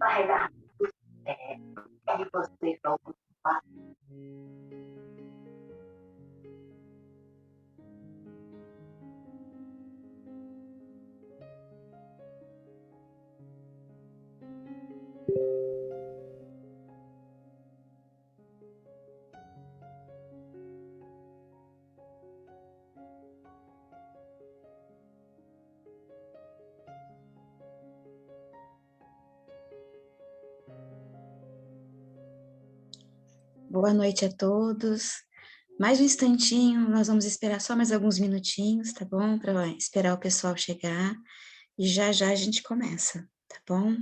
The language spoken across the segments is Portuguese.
Carregar que vocês vão ocupar. Boa noite a todos. Mais um instantinho, nós vamos esperar só mais alguns minutinhos, tá bom? Para esperar o pessoal chegar e já já a gente começa, tá bom?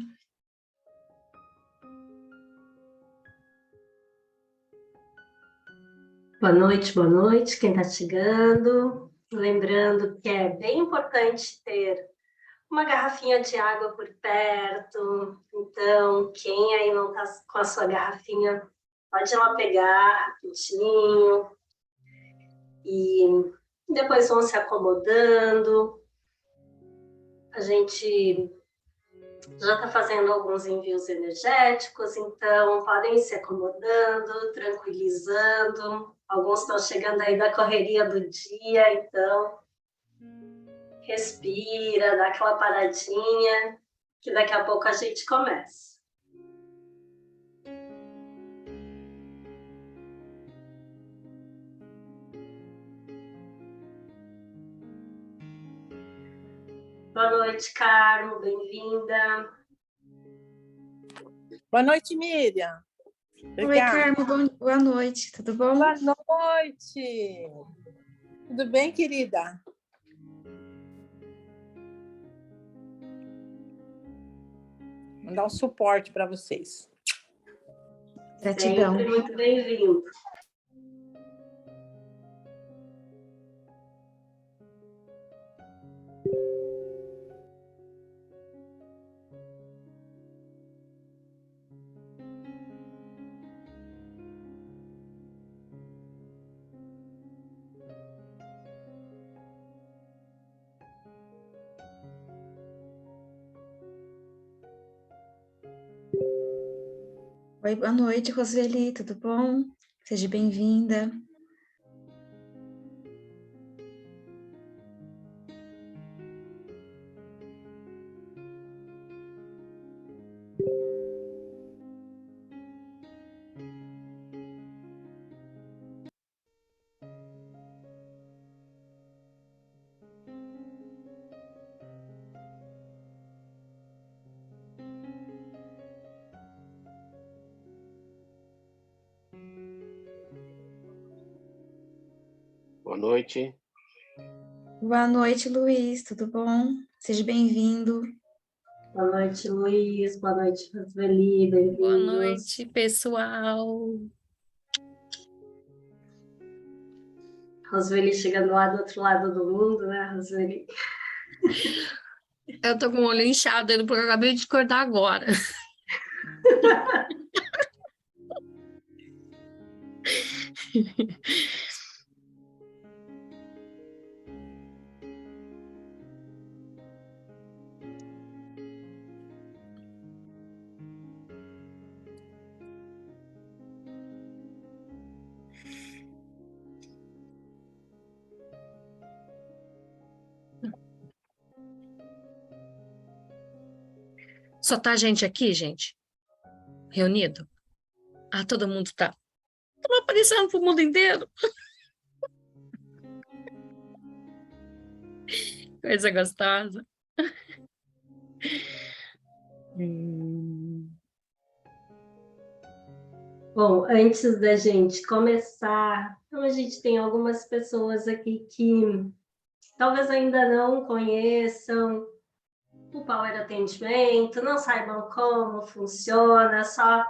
Boa noite, quem está chegando. Lembrando que é bem importante ter uma garrafinha de água por perto. Então, quem aí não está com a sua garrafinha, pode ir lá pegar rapidinho. E depois vão se acomodando. A gente já está fazendo alguns envios energéticos, então podem ir se acomodando, tranquilizando. Alguns estão chegando aí da correria do dia, então respira, dá aquela paradinha, que daqui a pouco a gente começa. Boa noite, Carmo, bem-vinda. Boa noite, Miriam. Oi, Carmo, boa noite, tudo bom? Boa noite. Tudo bem, querida? Vou dar um suporte para vocês. Gratidão. Sempre muito bem-vindo. Oi, boa noite, Roseli, tudo bom? Seja bem-vinda. Boa noite. Boa noite, Luiz, tudo bom? Seja bem-vindo. Boa noite, Luiz. Boa noite, Roseli. Bem-vindos. Boa noite, pessoal. Roseli chegando lá do outro lado do mundo, né, Roseli? Eu tô com o olho inchado ainda porque eu acabei de acordar agora. Só tá a gente aqui, gente? Reunido? Ah, todo mundo tá. Tô aparecendo pro mundo inteiro. Coisa gostosa. Bom, antes da gente começar, então a gente tem algumas pessoas aqui que talvez ainda não conheçam o Power Atendimento, não saibam como funciona, só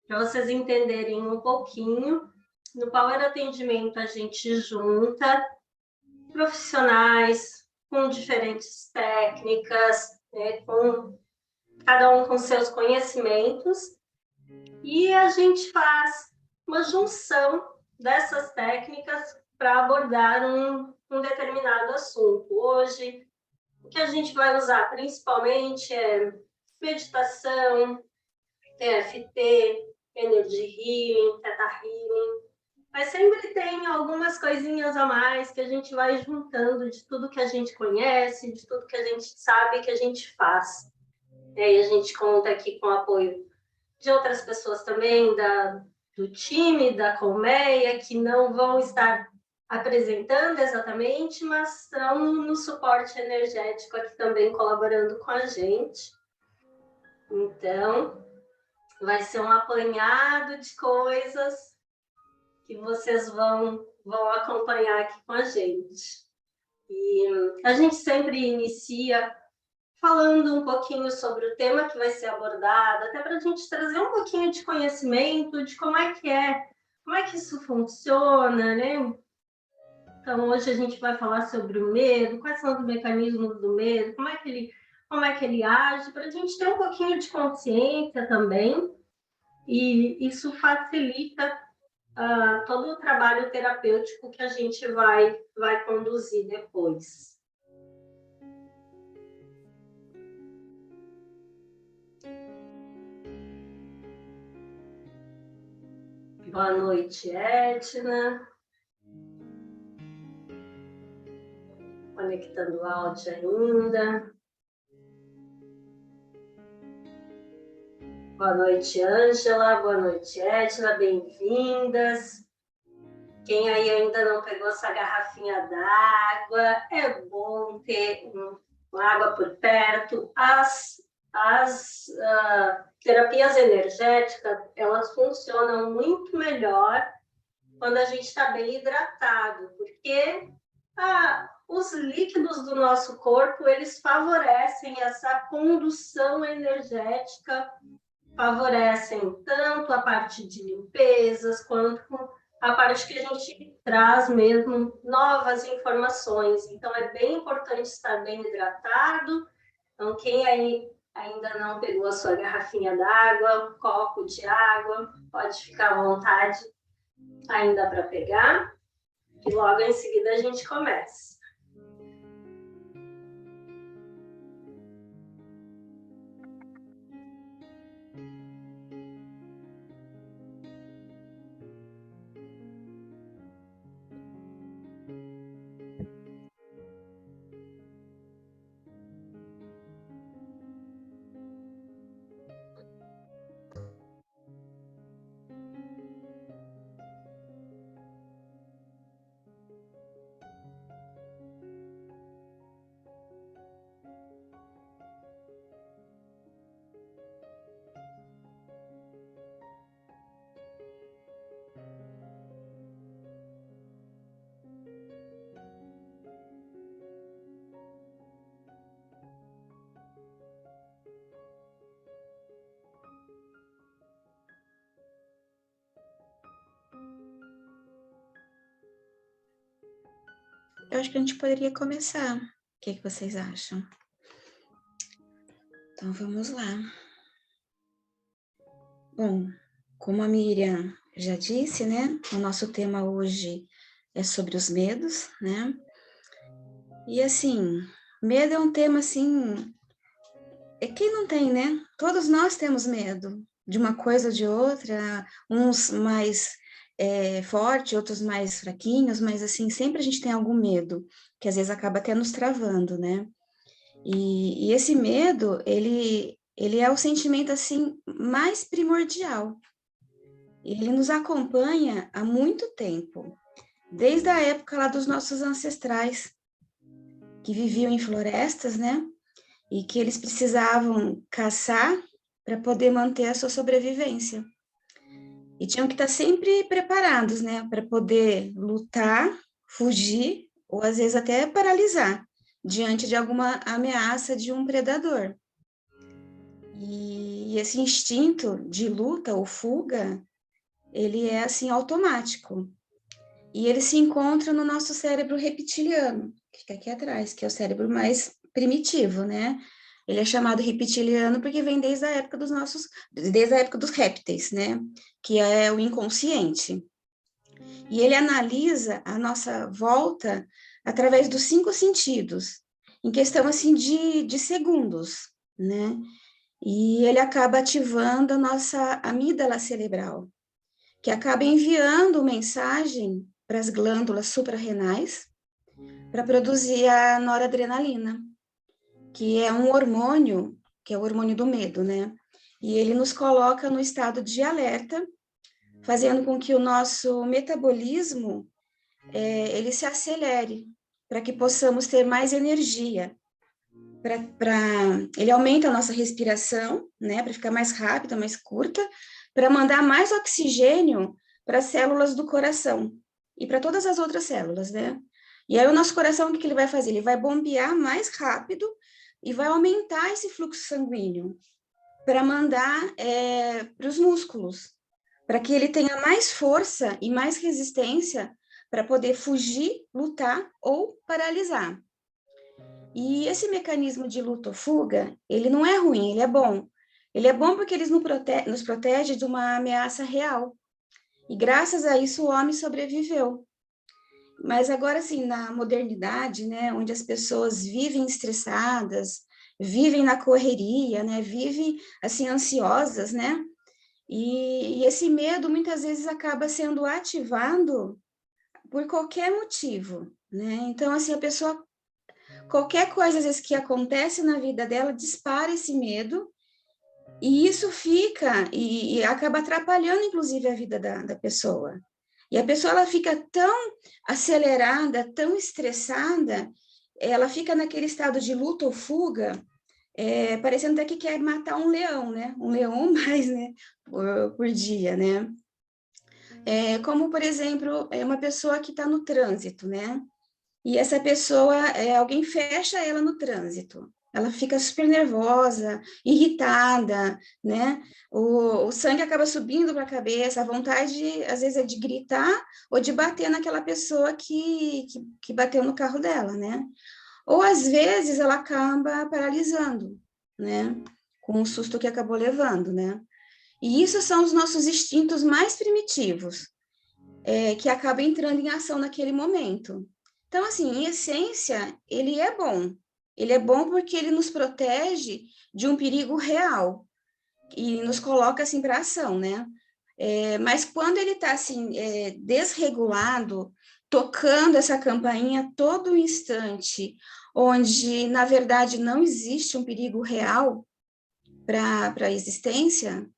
para vocês entenderem um pouquinho. No Power Atendimento, a gente junta profissionais com diferentes técnicas, né, cada um com seus conhecimentos, e a gente faz uma junção dessas técnicas para abordar um determinado assunto. Hoje, o que a gente vai usar principalmente é meditação, EFT, Energy Healing, Theta Healing, mas sempre tem algumas coisinhas a mais que a gente vai juntando de tudo que a gente conhece, de tudo que a gente sabe que a gente faz. E aí a gente conta aqui com o apoio de outras pessoas também, do time, da Colmeia, que não vão estar apresentando exatamente, mas estão no suporte energético aqui também colaborando com a gente. Então, vai ser um apanhado de coisas que vocês vão acompanhar aqui com a gente. E a gente sempre inicia falando um pouquinho sobre o tema que vai ser abordado, até para a gente trazer um pouquinho de conhecimento de como é que isso funciona, né? Então, hoje a gente vai falar sobre o medo, quais são os mecanismos do medo, como é que ele age, para a gente ter um pouquinho de consciência também, e isso facilita todo o trabalho terapêutico que a gente vai conduzir depois. Boa noite, Edna. Conectando o áudio ainda. Boa noite, Ângela. Boa noite, Edna. Bem-vindas. Quem aí ainda não pegou essa garrafinha d'água, é bom ter uma água por perto. As terapias energéticas, elas funcionam muito melhor quando a gente está bem hidratado, porque os líquidos do nosso corpo, eles favorecem essa condução energética, favorecem tanto a parte de limpezas, quanto a parte que a gente traz mesmo novas informações. Então, é bem importante estar bem hidratado. Então, quem aí ainda não pegou a sua garrafinha d'água, um copo de água, pode ficar à vontade ainda para pegar, e logo em seguida a gente começa. Eu acho que a gente poderia começar. O que vocês acham? Então, vamos lá. Bom, como a Miriam já disse, né? O nosso tema hoje é sobre os medos, né? E, assim, medo é um tema, assim... Quem não tem, né? Todos nós temos medo de uma coisa ou de outra, uns mais fortes, outros mais fraquinhos, mas, assim, sempre a gente tem algum medo, que às vezes acaba até nos travando, né? E esse medo, ele ele é o sentimento, assim, mais primordial. Ele nos acompanha há muito tempo, desde a época lá dos nossos ancestrais, que viviam em florestas, né? E que eles precisavam caçar para poder manter a sua sobrevivência. E tinham que estar sempre preparados, né? Para poder lutar, fugir, ou às vezes até paralisar, diante de alguma ameaça de um predador. E esse instinto de luta ou fuga, ele é assim automático. E ele se encontra no nosso cérebro reptiliano, que fica aqui atrás, que é o cérebro mais primitivo, né? Ele é chamado reptiliano porque vem desde a época dos répteis, né? Que é o inconsciente. E ele analisa a nossa volta através dos 5 sentidos, em questão assim de segundos, né? E ele acaba ativando a nossa amígdala cerebral, que acaba enviando mensagem para as glândulas suprarrenais para produzir a noradrenalina, que é um hormônio, que é o hormônio do medo, né? E ele nos coloca no estado de alerta, fazendo com que o nosso metabolismo ele se acelere, para que possamos ter mais energia. Ele aumenta a nossa respiração, né, para ficar mais rápida, mais curta, para mandar mais oxigênio para as células do coração e para todas as outras células, né? E aí o nosso coração, o que ele vai fazer? Ele vai bombear mais rápido e vai aumentar esse fluxo sanguíneo para mandar para os músculos, para que ele tenha mais força e mais resistência para poder fugir, lutar ou paralisar. E esse mecanismo de luta ou fuga, ele não é ruim, ele é bom. Ele é bom porque ele nos protege de uma ameaça real. E graças a isso o homem sobreviveu. Mas agora, assim, na modernidade, né, onde as pessoas vivem estressadas, vivem na correria, né, vivem, assim, ansiosas, né, e esse medo muitas vezes acaba sendo ativado por qualquer motivo, né, então, assim, a pessoa, qualquer coisa, às vezes, que acontece na vida dela, dispara esse medo, e isso fica, e acaba atrapalhando, inclusive, a vida da pessoa. E a pessoa, ela fica tão acelerada, tão estressada, ela fica naquele estado de luta ou fuga, parecendo até que quer matar um leão, né? Um leão mais, né? Por dia, né? Como, por exemplo, uma pessoa que está no trânsito, né? E essa pessoa, alguém fecha ela no trânsito. Ela fica super nervosa, irritada, né? O sangue acaba subindo para a cabeça, a vontade, às vezes, é de gritar ou de bater naquela pessoa que bateu no carro dela, né? Ou, às vezes, ela acaba paralisando, né? Com o susto que acabou levando, né? E isso são os nossos instintos mais primitivos, que acabam entrando em ação naquele momento. Então, assim, em essência, ele é bom. Ele é bom porque ele nos protege de um perigo real e nos coloca, assim, para ação, né? Mas quando ele está, assim, desregulado, tocando essa campainha todo instante, onde, na verdade, não existe um perigo real para a existência,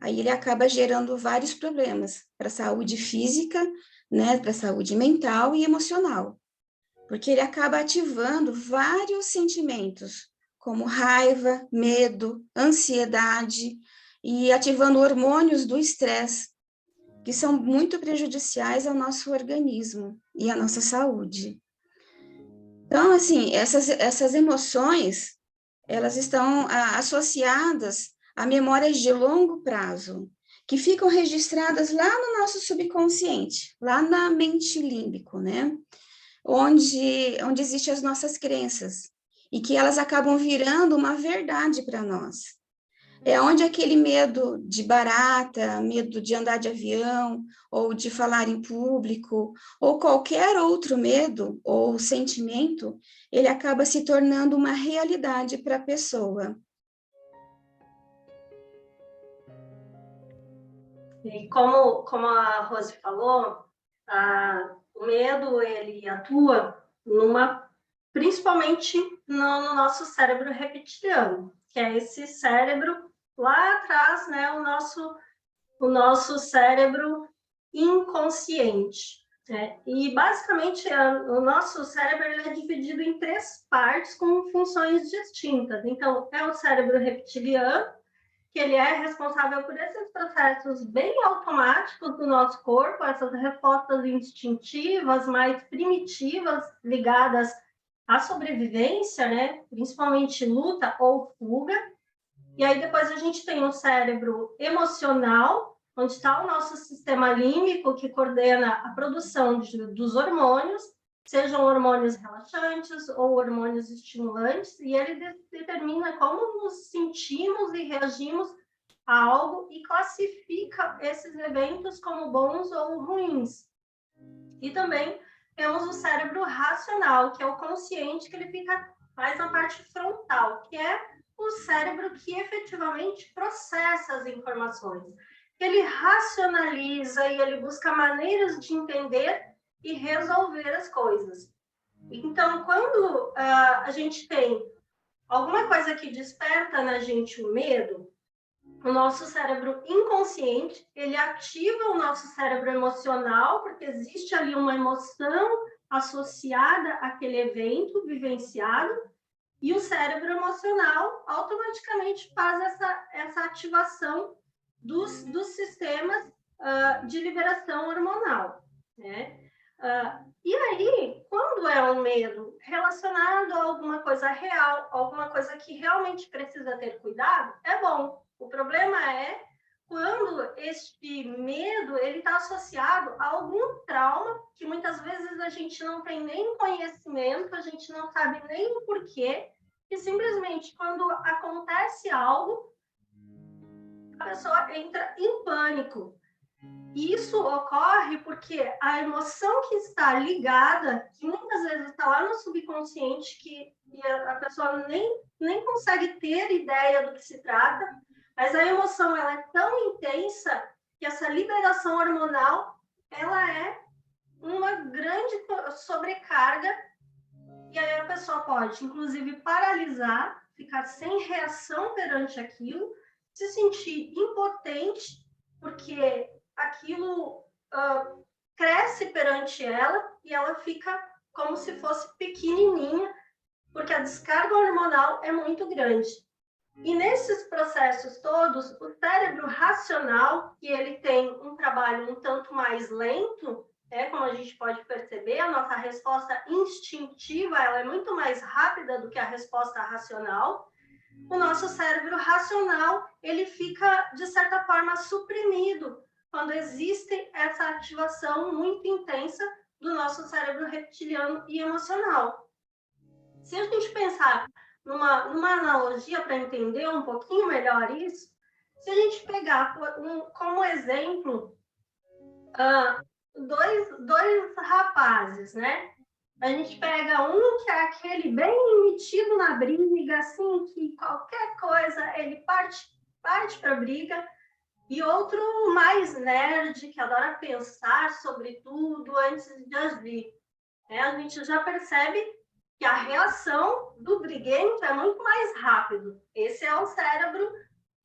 aí ele acaba gerando vários problemas para a saúde física, né, para a saúde mental e emocional, porque ele acaba ativando vários sentimentos, como raiva, medo, ansiedade, e ativando hormônios do estresse, que são muito prejudiciais ao nosso organismo e à nossa saúde. Então, assim, essas emoções, elas estão associadas a memórias de longo prazo, que ficam registradas lá no nosso subconsciente, lá na mente límbico, né? Onde existem as nossas crenças, e que elas acabam virando uma verdade para nós. É onde aquele medo de barata, medo de andar de avião, ou de falar em público, ou qualquer outro medo ou sentimento, ele acaba se tornando uma realidade para a pessoa. E como a Rose falou, o medo, ele atua principalmente no nosso cérebro reptiliano. que é esse cérebro lá atrás, né? O nosso cérebro inconsciente. Né? E, basicamente, o nosso cérebro ele é dividido em 3 partes com funções distintas. Então, é o cérebro reptiliano, que ele é responsável por esses processos bem automáticos do nosso corpo, essas respostas instintivas mais primitivas ligadas à sobrevivência, né? Principalmente luta ou fuga. E aí depois a gente tem um cérebro emocional, onde está o nosso sistema límbico, que coordena a produção dos hormônios, sejam hormônios relaxantes ou hormônios estimulantes, e ele determina como nos sentimos e reagimos a algo e classifica esses eventos como bons ou ruins. E também temos o cérebro racional, que é o consciente, que ele fica mais na parte frontal, que é o cérebro que efetivamente processa as informações. Ele racionaliza e ele busca maneiras de entender e resolver as coisas. Então, quando a gente tem alguma coisa que desperta na gente o medo, o nosso cérebro inconsciente, ele ativa o nosso cérebro emocional, porque existe ali uma emoção associada àquele evento vivenciado, e o cérebro emocional automaticamente faz essa ativação dos sistemas de liberação hormonal, né? E aí, quando é um medo relacionado a alguma coisa real, alguma coisa que realmente precisa ter cuidado, é bom. O problema é quando este medo ele está associado a algum trauma que muitas vezes a gente não tem nem conhecimento, a gente não sabe nem o porquê, e simplesmente quando acontece algo, a pessoa entra em pânico. E isso ocorre porque a emoção que está ligada, que muitas vezes está lá no subconsciente, que a pessoa nem consegue ter ideia do que se trata, mas a emoção ela é tão intensa que essa liberação hormonal ela é uma grande sobrecarga, e aí a pessoa pode, inclusive, paralisar, ficar sem reação perante aquilo, se sentir impotente, porque aquilo cresce perante ela e ela fica como se fosse pequenininha, porque a descarga hormonal é muito grande. E nesses processos todos, o cérebro racional, que ele tem um trabalho um tanto mais lento, como a gente pode perceber, a nossa resposta instintiva ela é muito mais rápida do que a resposta racional. O nosso cérebro racional ele fica, de certa forma, suprimido quando existe essa ativação muito intensa do nosso cérebro reptiliano e emocional. Se a gente pensar numa analogia para entender um pouquinho melhor isso, se a gente pegar como exemplo dois rapazes, né? A gente pega um que é aquele bem metido na briga, assim, que qualquer coisa ele parte para a briga, e outro mais nerd, que adora pensar sobre tudo antes de agir. A gente já percebe que a reação do briguento é muito mais rápido. Esse é o cérebro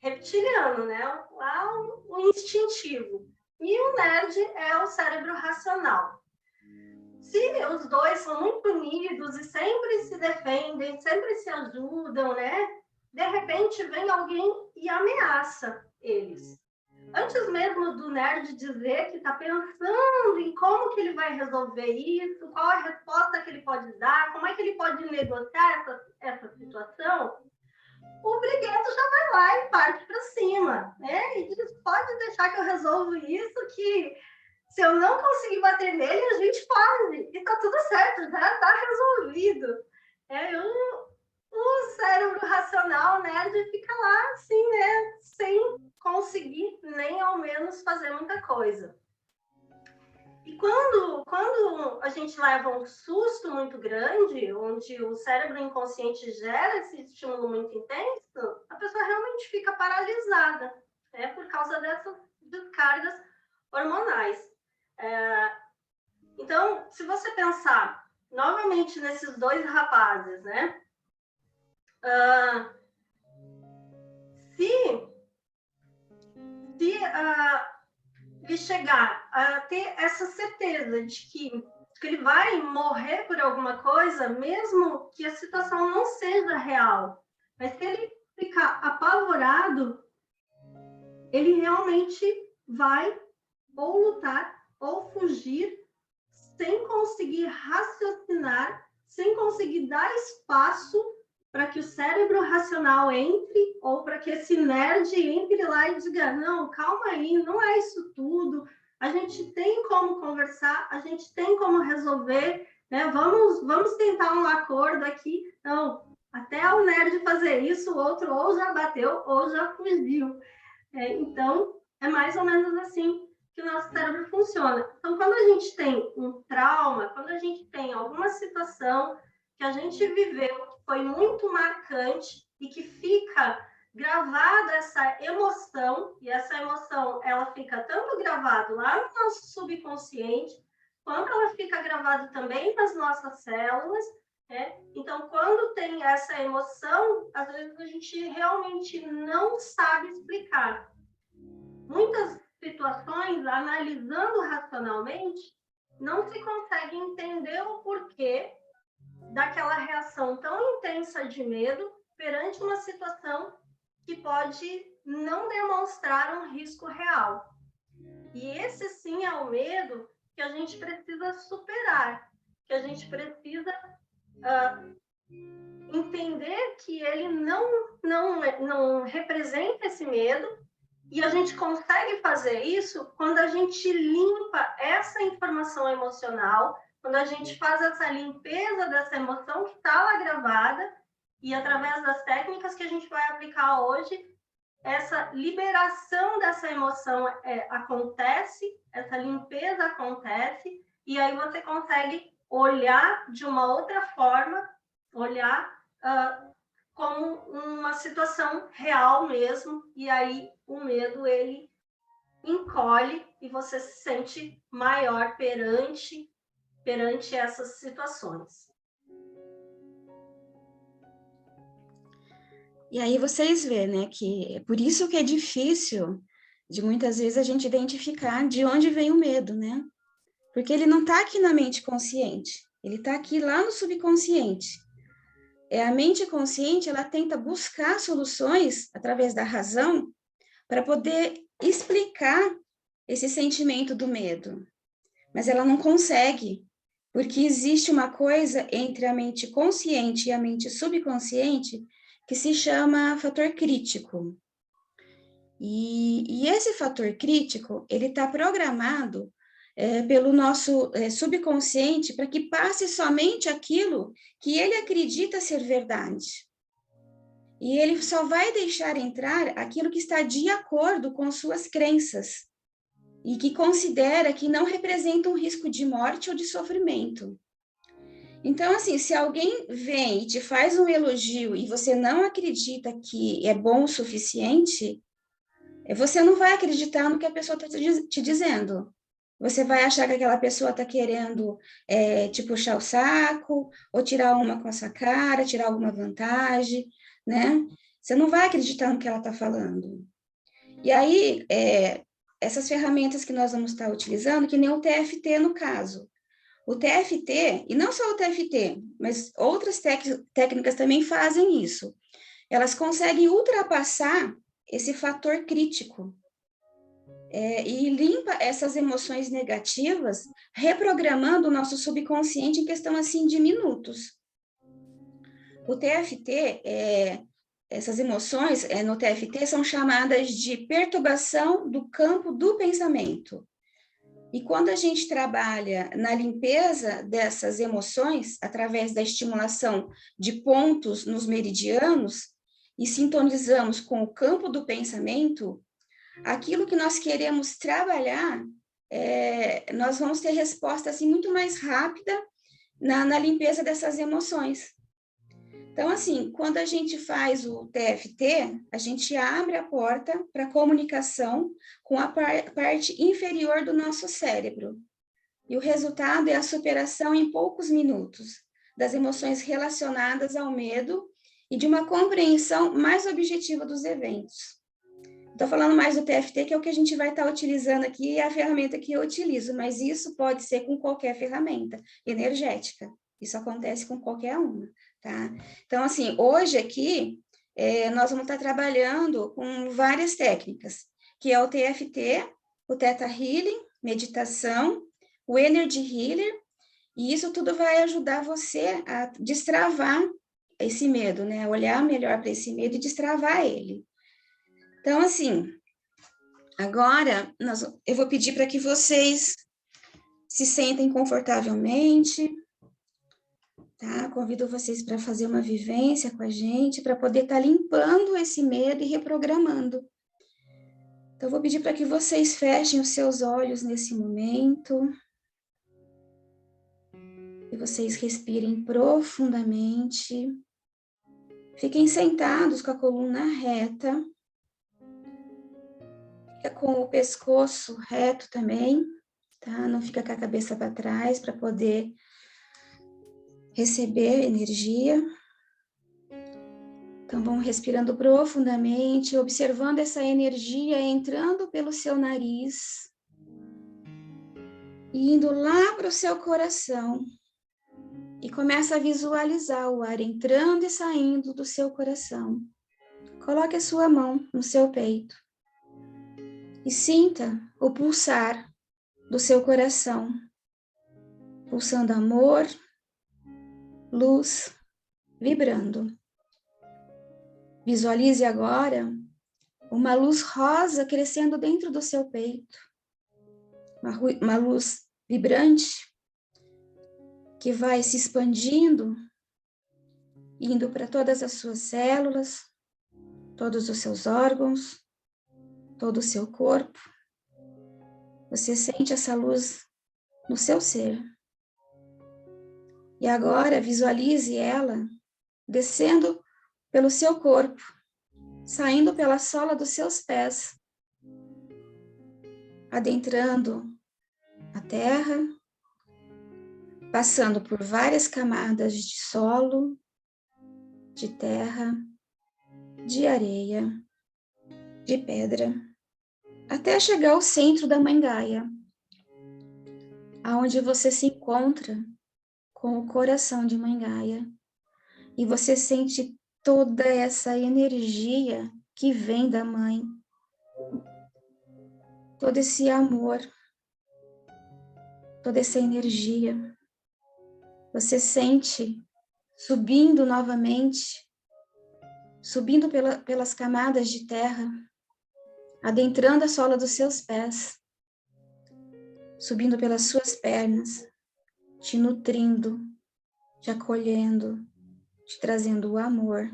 reptiliano, né? O instintivo. E o nerd é o cérebro racional. Se os dois são muito unidos e sempre se defendem, sempre se ajudam, né? De repente vem alguém e ameaça eles. Antes mesmo do nerd dizer que está pensando em como que ele vai resolver isso, qual a resposta que ele pode dar, como é que ele pode negociar essa situação, o briguento já vai lá e parte para cima, né? E diz, pode deixar que eu resolvo isso, que se eu não conseguir bater nele, a gente pode. E tá tudo certo, já tá resolvido. O cérebro racional, nerd, fica lá assim, né? Sem conseguir nem ao menos fazer muita coisa. E quando a gente leva um susto muito grande, onde o cérebro inconsciente gera esse estímulo muito intenso, a pessoa realmente fica paralisada, né? Por causa dessas descargas hormonais. Então, se você pensar novamente nesses dois rapazes, né? a ter essa certeza de que ele vai morrer por alguma coisa, mesmo que a situação não seja real. Mas se ele ficar apavorado, ele realmente vai ou lutar ou fugir sem conseguir raciocinar, sem conseguir dar espaço para que o cérebro racional entre, ou para que esse nerd entre lá e diga, não, calma aí, não é isso tudo, a gente tem como conversar, a gente tem como resolver, né? Vamos tentar um acordo aqui. Não, até o nerd fazer isso, o outro ou já bateu ou já fugiu. Então, é mais ou menos assim que o nosso cérebro funciona. Então, quando a gente tem um trauma, quando a gente tem alguma situação que a gente viveu, que foi muito marcante e que fica gravada essa emoção, e essa emoção, ela fica tanto gravada lá no nosso subconsciente, quanto ela fica gravada também nas nossas células, né? Então, quando tem essa emoção, às vezes a gente realmente não sabe explicar. Muitas situações, analisando racionalmente, não se consegue entender o porquê daquela reação tão intensa de medo perante uma situação que pode não demonstrar um risco real. E esse sim é o medo que a gente precisa superar, que a gente precisa entender que ele não representa esse medo, e a gente consegue fazer isso quando a gente limpa essa informação emocional, quando a gente faz essa limpeza dessa emoção que está lá gravada, e através das técnicas que a gente vai aplicar hoje, essa liberação dessa emoção acontece, essa limpeza acontece, e aí você consegue olhar de uma outra forma, olhar como uma situação real mesmo, e aí o medo, ele encolhe e você se sente maior perante essas situações. E aí vocês vê, né, que é por isso que é difícil de muitas vezes a gente identificar de onde vem o medo, né? Porque ele não está aqui na mente consciente, ele está aqui lá no subconsciente. A mente consciente, ela tenta buscar soluções através da razão para poder explicar esse sentimento do medo. Mas ela não consegue, porque existe uma coisa entre a mente consciente e a mente subconsciente que se chama fator crítico. E esse fator crítico, ele está programado pelo nosso subconsciente para que passe somente aquilo que ele acredita ser verdade. E ele só vai deixar entrar aquilo que está de acordo com suas crenças e que considera que não representa um risco de morte ou de sofrimento. Então, assim, se alguém vem e te faz um elogio e você não acredita que é bom o suficiente, você não vai acreditar no que a pessoa está te dizendo. Você vai achar que aquela pessoa está querendo te puxar o saco, ou tirar uma com a sua cara, tirar alguma vantagem, né? Você não vai acreditar no que ela está falando. E aí, essas ferramentas que nós vamos estar utilizando, que nem o TFT no caso. O TFT, e não só o TFT, mas outras técnicas também fazem isso. Elas conseguem ultrapassar esse fator crítico e limpa essas emoções negativas, reprogramando o nosso subconsciente em questão assim de minutos. O TFT, essas emoções no TFT são chamadas de perturbação do campo do pensamento. E quando a gente trabalha na limpeza dessas emoções, através da estimulação de pontos nos meridianos, e sintonizamos com o campo do pensamento, aquilo que nós queremos trabalhar, nós vamos ter resposta assim, muito mais rápida na limpeza dessas emoções. Então, assim, quando a gente faz o TFT, a gente abre a porta para comunicação com a parte inferior do nosso cérebro. E o resultado é a superação em poucos minutos das emoções relacionadas ao medo e de uma compreensão mais objetiva dos eventos. Estou falando mais do TFT, que é o que a gente vai estar utilizando aqui, é a ferramenta que eu utilizo, mas isso pode ser com qualquer ferramenta energética. Isso acontece com qualquer uma, tá? Então, assim, hoje aqui, nós vamos estar trabalhando com várias técnicas, que é o TFT, o Theta Healing, meditação, o Energy Healer, e isso tudo vai ajudar você a destravar esse medo, né? Olhar melhor para esse medo e destravar ele. Então, assim, agora eu vou pedir para que vocês se sentem confortavelmente, tá? Convido vocês para fazer uma vivência com a gente, para poder estar limpando esse medo e reprogramando. Então, eu vou pedir para que vocês fechem os seus olhos nesse momento. E vocês respirem profundamente. Fiquem sentados com a coluna reta. Fica com o pescoço reto também, tá? Não fica com a cabeça para trás para poder receber energia. Então, vão respirando profundamente, observando essa energia entrando pelo seu nariz e indo lá para o seu coração. E começa a visualizar o ar entrando e saindo do seu coração. Coloque a sua mão no seu peito e sinta o pulsar do seu coração, pulsando amor, luz, vibrando. Visualize agora uma luz rosa crescendo dentro do seu peito, uma luz vibrante que vai se expandindo, indo para todas as suas células, todos os seus órgãos, todo o seu corpo. Você sente essa luz no seu ser. E agora visualize ela descendo pelo seu corpo, saindo pela sola dos seus pés, adentrando a terra, passando por várias camadas de solo, de terra, de areia, de pedra, até chegar ao centro da Mãe Gaia, aonde você se encontra com o coração de Mãe Gaia, e você sente toda essa energia que vem da Mãe, todo esse amor, toda essa energia. Você sente subindo novamente, subindo pelas camadas de terra, adentrando a sola dos seus pés, subindo pelas suas pernas, te nutrindo, te acolhendo, te trazendo o amor,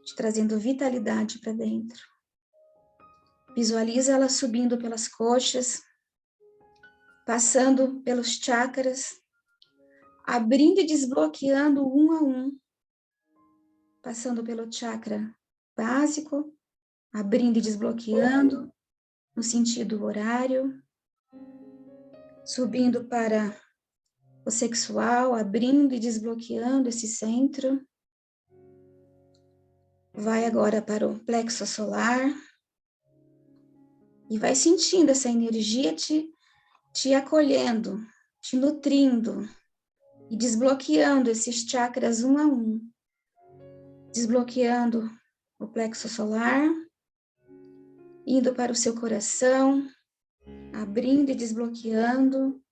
te trazendo vitalidade para dentro. Visualiza ela subindo pelas coxas, passando pelos chakras, abrindo e desbloqueando um a um, passando pelo chakra básico, abrindo e desbloqueando no sentido horário, subindo para o sexual, abrindo e desbloqueando esse centro. Vai agora para o plexo solar e vai sentindo essa energia te acolhendo, te nutrindo e desbloqueando esses chakras um a um. Desbloqueando o plexo solar, indo para o seu coração, abrindo e desbloqueando,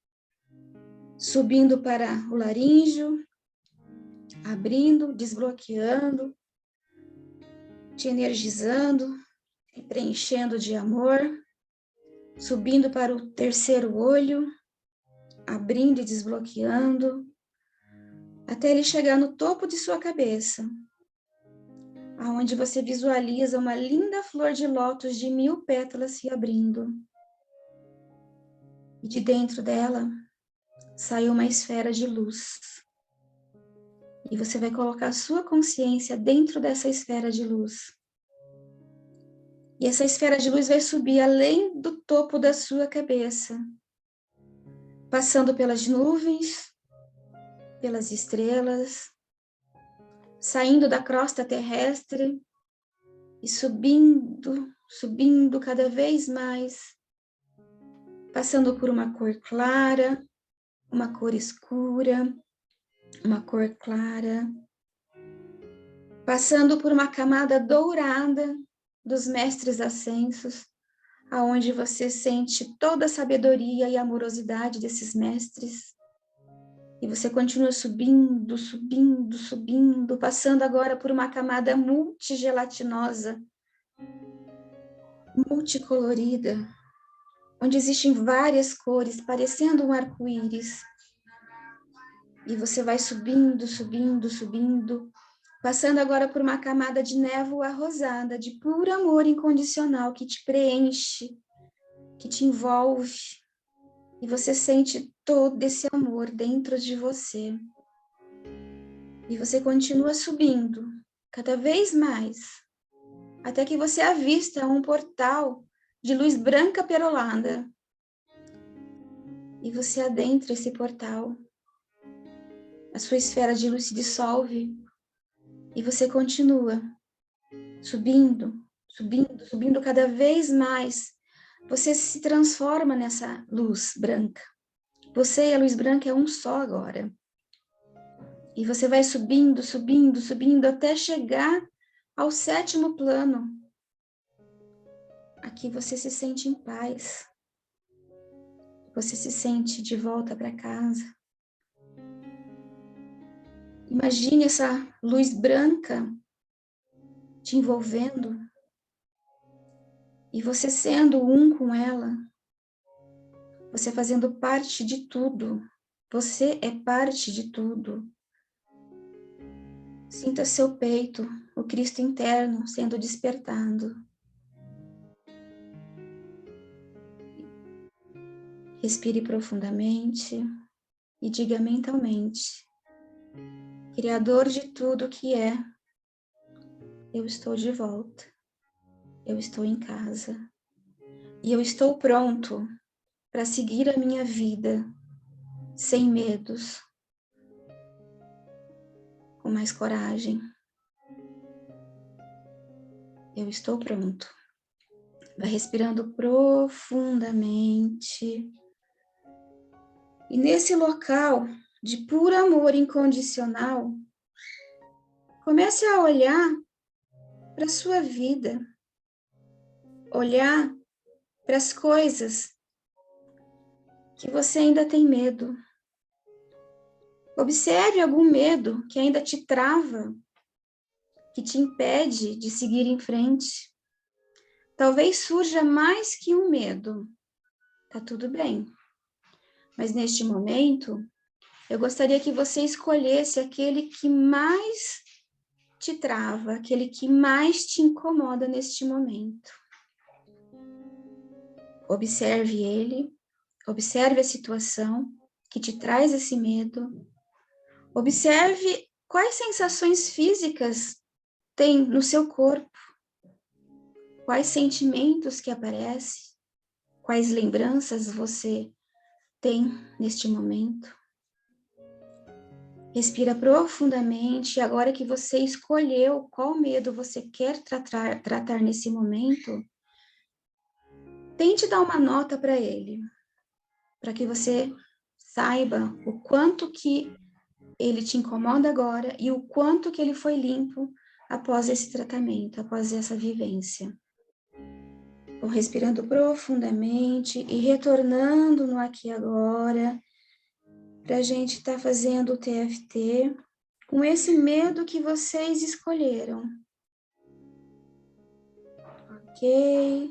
subindo para o laríngeo, abrindo, desbloqueando, te energizando, te preenchendo de amor, subindo para o terceiro olho, abrindo e desbloqueando, até ele chegar no topo de sua cabeça, aonde você visualiza uma linda flor de lótus de 1000 pétalas se abrindo. E de dentro dela sai uma esfera de luz. E você vai colocar a sua consciência dentro dessa esfera de luz. E essa esfera de luz vai subir além do topo da sua cabeça, passando pelas nuvens, pelas estrelas, saindo da crosta terrestre e subindo, subindo cada vez mais, passando por uma cor clara, uma cor escura, uma cor clara, passando por uma camada dourada dos mestres ascensos, aonde você sente toda a sabedoria e amorosidade desses mestres. E você continua subindo, subindo, subindo, passando agora por uma camada multigelatinosa, multicolorida, onde existem várias cores, parecendo um arco-íris. E você vai subindo, subindo, subindo, passando agora por uma camada de névoa rosada, de puro amor incondicional que te preenche, que te envolve. E você sente todo esse amor dentro de você. E você continua subindo, cada vez mais, até que você avista um portal de luz branca perolada. E você adentra esse portal. A sua esfera de luz se dissolve. E você continua subindo, subindo, subindo cada vez mais. Você se transforma nessa luz branca. Você e a luz branca é um só agora. E você vai subindo, subindo, subindo, até chegar ao 7º plano. Aqui você se sente em paz. Você se sente de volta para casa. Imagine essa luz branca te envolvendo. E você sendo um com ela. Você fazendo parte de tudo. Você é parte de tudo. Sinta seu peito, o Cristo interno sendo despertado. Respire profundamente e diga mentalmente: Criador de tudo que é, eu estou de volta. Eu estou em casa. E eu estou pronto para seguir a minha vida sem medos, com mais coragem. Eu estou pronto. Vai respirando profundamente. E nesse local de puro amor incondicional, comece a olhar para a sua vida. Olhar para as coisas que você ainda tem medo. Observe algum medo que ainda te trava, que te impede de seguir em frente. Talvez surja mais que um medo. Tá tudo bem. Mas neste momento, eu gostaria que você escolhesse aquele que mais te trava, aquele que mais te incomoda neste momento. Observe ele, observe a situação que te traz esse medo. Observe quais sensações físicas tem no seu corpo, quais sentimentos que aparecem, quais lembranças você tem neste momento. Respira profundamente e agora que você escolheu qual medo você quer tratar nesse momento, tente dar uma nota para ele, para que você saiba o quanto que ele te incomoda agora e o quanto que ele foi limpo após esse tratamento, após essa vivência. Vou respirando profundamente e retornando no aqui e agora, para a gente estar fazendo o TFT com esse medo que vocês escolheram. Ok?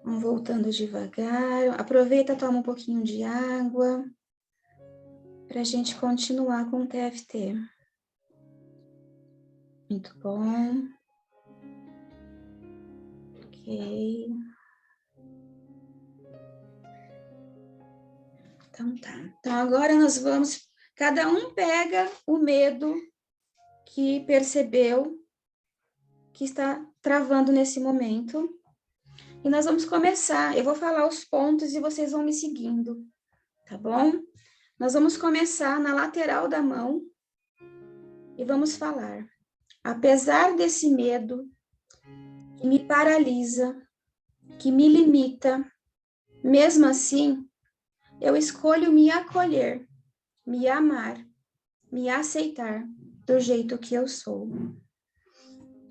Vamos voltando devagar. Aproveita, toma um pouquinho de água para a gente continuar com o TFT. Muito bom. Ok. Então tá. Então agora nós vamos, cada um pega o medo que percebeu que está travando nesse momento. E nós vamos começar. Eu vou falar os pontos e vocês vão me seguindo, tá bom? Nós vamos começar na lateral da mão e vamos falar. Apesar desse medo que me paralisa, que me limita. Mesmo assim, eu escolho me acolher, me amar, me aceitar do jeito que eu sou.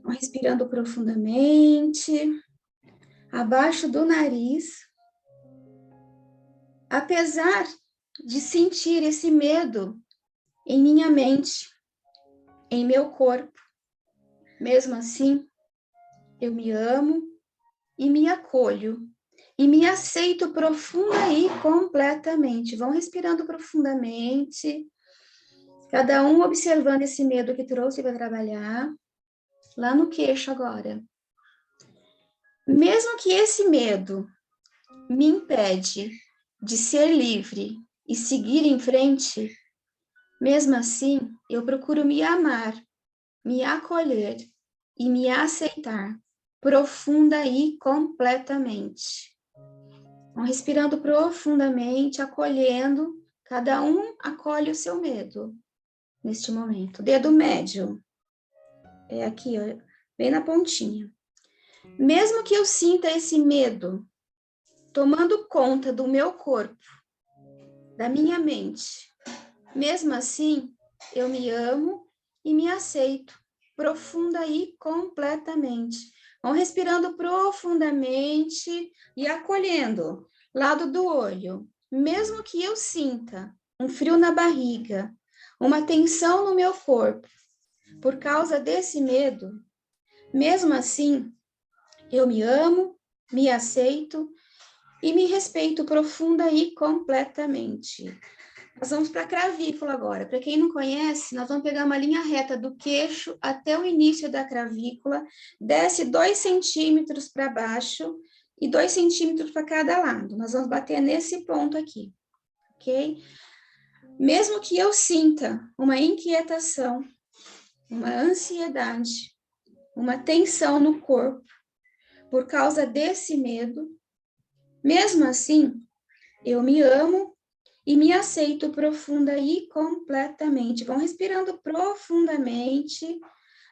Respirando profundamente, abaixo do nariz. Apesar de sentir esse medo em minha mente, em meu corpo, mesmo assim, eu me amo e me acolho e me aceito profunda e completamente. Vão respirando profundamente, cada um observando esse medo que trouxe para trabalhar, lá no queixo agora. Mesmo que esse medo me impede de ser livre e seguir em frente, mesmo assim, eu procuro me amar, me acolher e me aceitar profunda e completamente. Vão respirando profundamente, acolhendo, cada um acolhe o seu medo neste momento. Dedo médio, é aqui, ó, bem na pontinha. Mesmo que eu sinta esse medo tomando conta do meu corpo, da minha mente, mesmo assim, eu me amo e me aceito profunda e completamente. Vão respirando profundamente e acolhendo, lado do olho. Mesmo que eu sinta um frio na barriga, uma tensão no meu corpo, por causa desse medo, mesmo assim, eu me amo, me aceito e me respeito profunda e completamente. Nós vamos para a clavícula agora. Para quem não conhece, nós vamos pegar uma linha reta do queixo até o início da clavícula, desce 2 centímetros para baixo e 2 centímetros para cada lado. Nós vamos bater nesse ponto aqui, ok? Mesmo que eu sinta uma inquietação, uma ansiedade, uma tensão no corpo, por causa desse medo, mesmo assim, eu me amo e me aceito profunda e completamente. Vão respirando profundamente,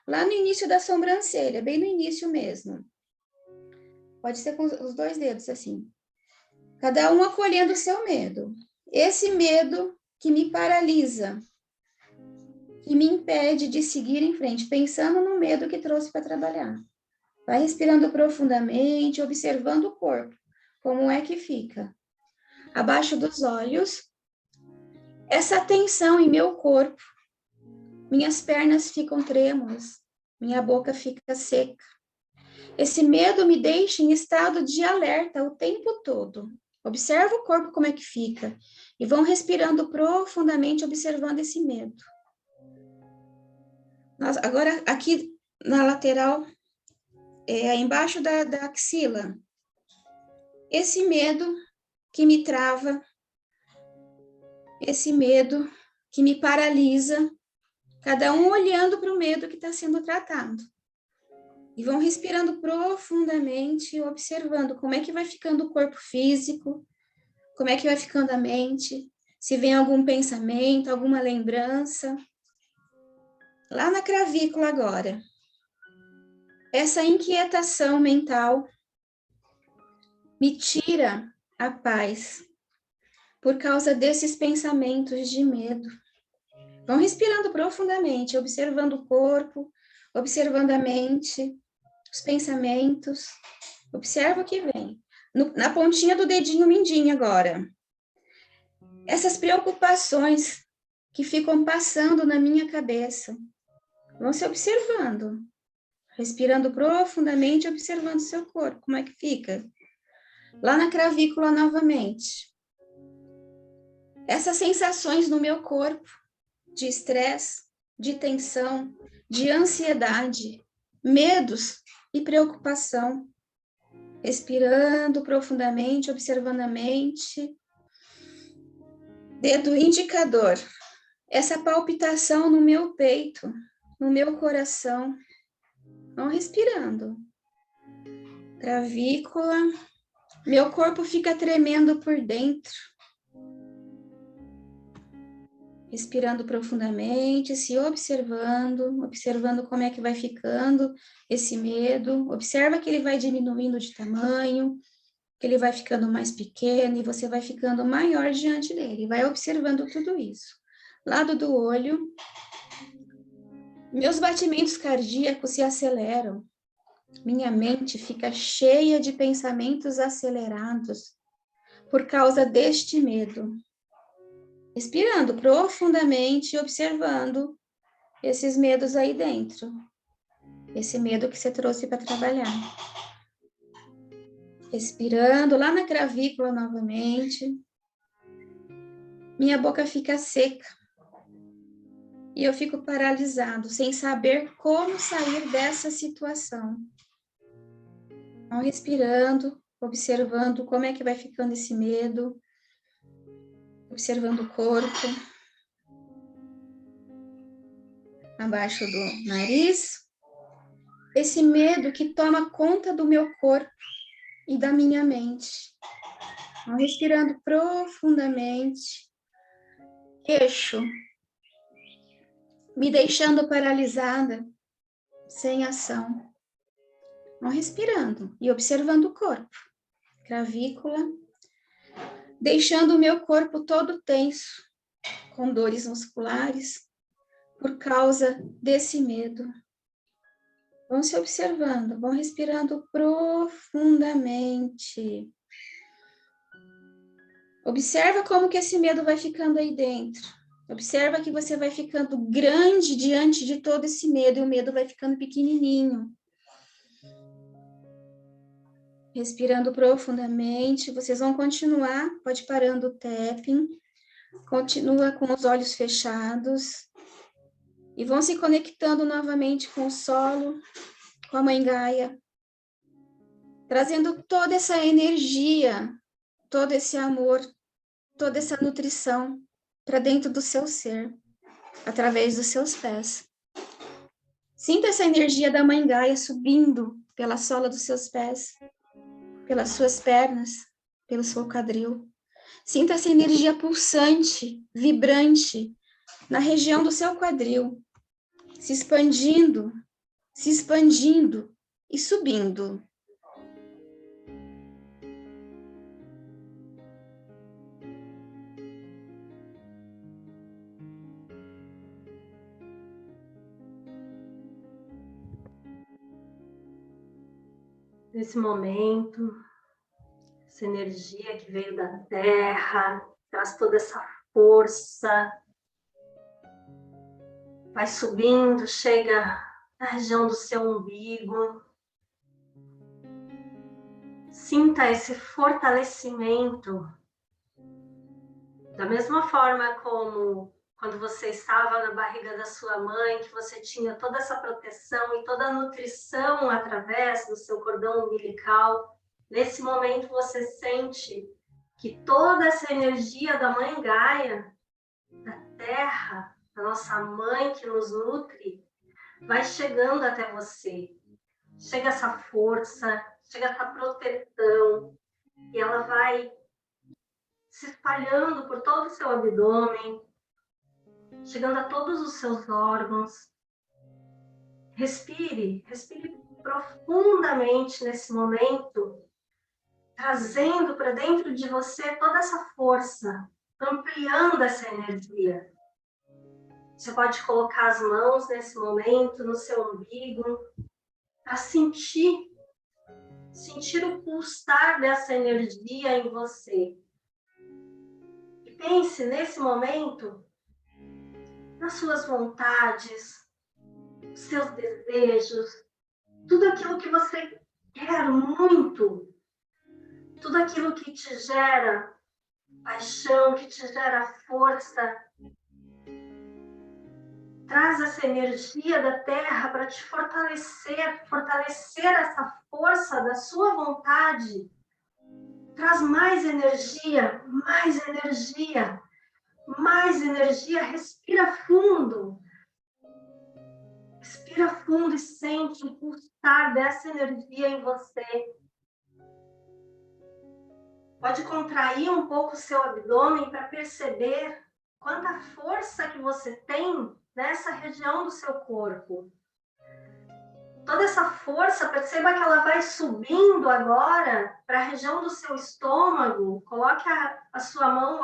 lá no início da sobrancelha, bem no início mesmo. Pode ser com os 2 dedos, assim. Cada um acolhendo o seu medo. Esse medo que me paralisa, que me impede de seguir em frente, pensando no medo que trouxe para trabalhar. Vai respirando profundamente, observando o corpo, como é que fica. Abaixo dos olhos, essa tensão em meu corpo, minhas pernas ficam trêmulas, minha boca fica seca. Esse medo me deixa em estado de alerta o tempo todo. Observa o corpo como é que fica e vão respirando profundamente, observando esse medo. Agora, aqui na lateral, embaixo da axila, esse medo que me trava, esse medo que me paralisa, cada um olhando para o medo que está sendo tratado. E vão respirando profundamente, observando como é que vai ficando o corpo físico, como é que vai ficando a mente, se vem algum pensamento, alguma lembrança. Lá na clavícula agora, essa inquietação mental me tira a paz por causa desses pensamentos de medo. Vão respirando profundamente, observando o corpo, observando a mente, os pensamentos. Observa o que vem. Na pontinha do dedinho mindinho agora. Essas preocupações que ficam passando na minha cabeça. Vão se observando. Respirando profundamente, observando o seu corpo. Como é que fica? Lá na clavícula novamente. Essas sensações no meu corpo, de estresse, de tensão, de ansiedade, medos e preocupação. Respirando profundamente, observando a mente. Dedo indicador. Essa palpitação no meu peito, no meu coração. Vão respirando. Clavícula. Meu corpo fica tremendo por dentro. respirando profundamente, se observando, observando como é que vai ficando esse medo. Observa que ele vai diminuindo de tamanho, que ele vai ficando mais pequeno e você vai ficando maior diante dele. Vai observando tudo isso. Lado do olho, meus batimentos cardíacos se aceleram. Minha mente fica cheia de pensamentos acelerados por causa deste medo. Respirando profundamente e observando esses medos aí dentro. Esse medo que você trouxe para trabalhar. Respirando lá na clavícula novamente. Minha boca fica seca. E eu fico paralisado, sem saber como sair dessa situação. Então, respirando, observando como é que vai ficando esse medo. Observando o corpo. Abaixo do nariz. Esse medo que toma conta do meu corpo e da minha mente. Então, respirando profundamente. Queixo. Me deixando paralisada, sem ação. Então, respirando e observando o corpo. Clavícula. Deixando o meu corpo todo tenso, com dores musculares, por causa desse medo. Vão se observando, vão respirando profundamente. Observa como que esse medo vai ficando aí dentro. Observa que você vai ficando grande diante de todo esse medo e o medo vai ficando pequenininho. Respirando profundamente, vocês vão continuar, pode parando o tapping, continua com os olhos fechados e vão se conectando novamente com o solo, com a Mãe Gaia, trazendo toda essa energia, todo esse amor, toda essa nutrição para dentro do seu ser, através dos seus pés. Sinta essa energia da Mãe Gaia subindo pela sola dos seus pés, pelas suas pernas, pelo seu quadril. Sinta essa energia pulsante, vibrante, na região do seu quadril, se expandindo e subindo. Nesse momento, essa energia que veio da terra, traz toda essa força, vai subindo, chega na região do seu umbigo. Sinta esse fortalecimento. Da mesma forma como quando você estava na barriga da sua mãe, que você tinha toda essa proteção e toda a nutrição através do seu cordão umbilical, nesse momento você sente que toda essa energia da Mãe Gaia, da Terra, da nossa mãe que nos nutre, vai chegando até você. Chega essa força, chega essa proteção, e ela vai se espalhando por todo o seu abdômen, chegando a todos os seus órgãos. Respire profundamente nesse momento, trazendo para dentro de você toda essa força, ampliando essa energia. Você pode colocar as mãos nesse momento no seu umbigo, para sentir o pulsar dessa energia em você. E pense nesse momento nas suas vontades, os seus desejos, tudo aquilo que você quer muito, tudo aquilo que te gera paixão, que te gera força. Traz essa energia da Terra para te fortalecer essa força da sua vontade. Traz mais energia, mais energia, mais energia. Respira fundo. Respira fundo e sente o pulsar dessa energia em você. Pode contrair um pouco o seu abdômen para perceber quanta força que você tem nessa região do seu corpo. Toda essa força, perceba que ela vai subindo agora para a região do seu estômago. Coloque a sua mão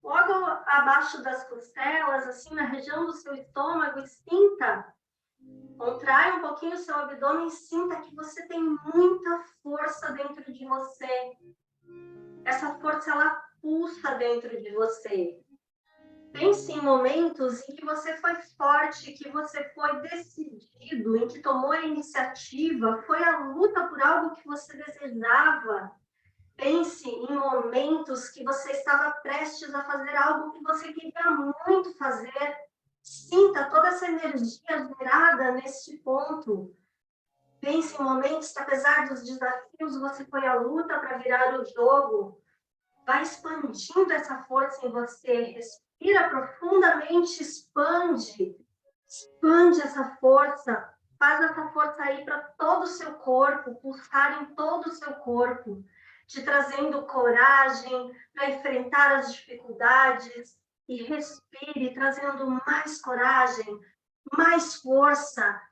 logo abaixo das costelas, assim, na região do seu estômago, e sinta. Contrai um pouquinho o seu abdômen e sinta que você tem muita força dentro de você. Essa força, ela pulsa dentro de você. Pense em momentos em que você foi forte, que você foi decidido, em que tomou a iniciativa, foi a luta por algo que você desejava. Pense em momentos que você estava prestes a fazer algo que você queria muito fazer. Sinta toda essa energia gerada neste ponto. Pense em momentos que, apesar dos desafios, você foi à luta para virar o jogo. Vai expandindo essa força em você. Respira profundamente, expande essa força. Faz essa força aí para todo o seu corpo, pulsar em todo o seu corpo, te trazendo coragem para enfrentar as dificuldades. E respire, trazendo mais coragem, mais força,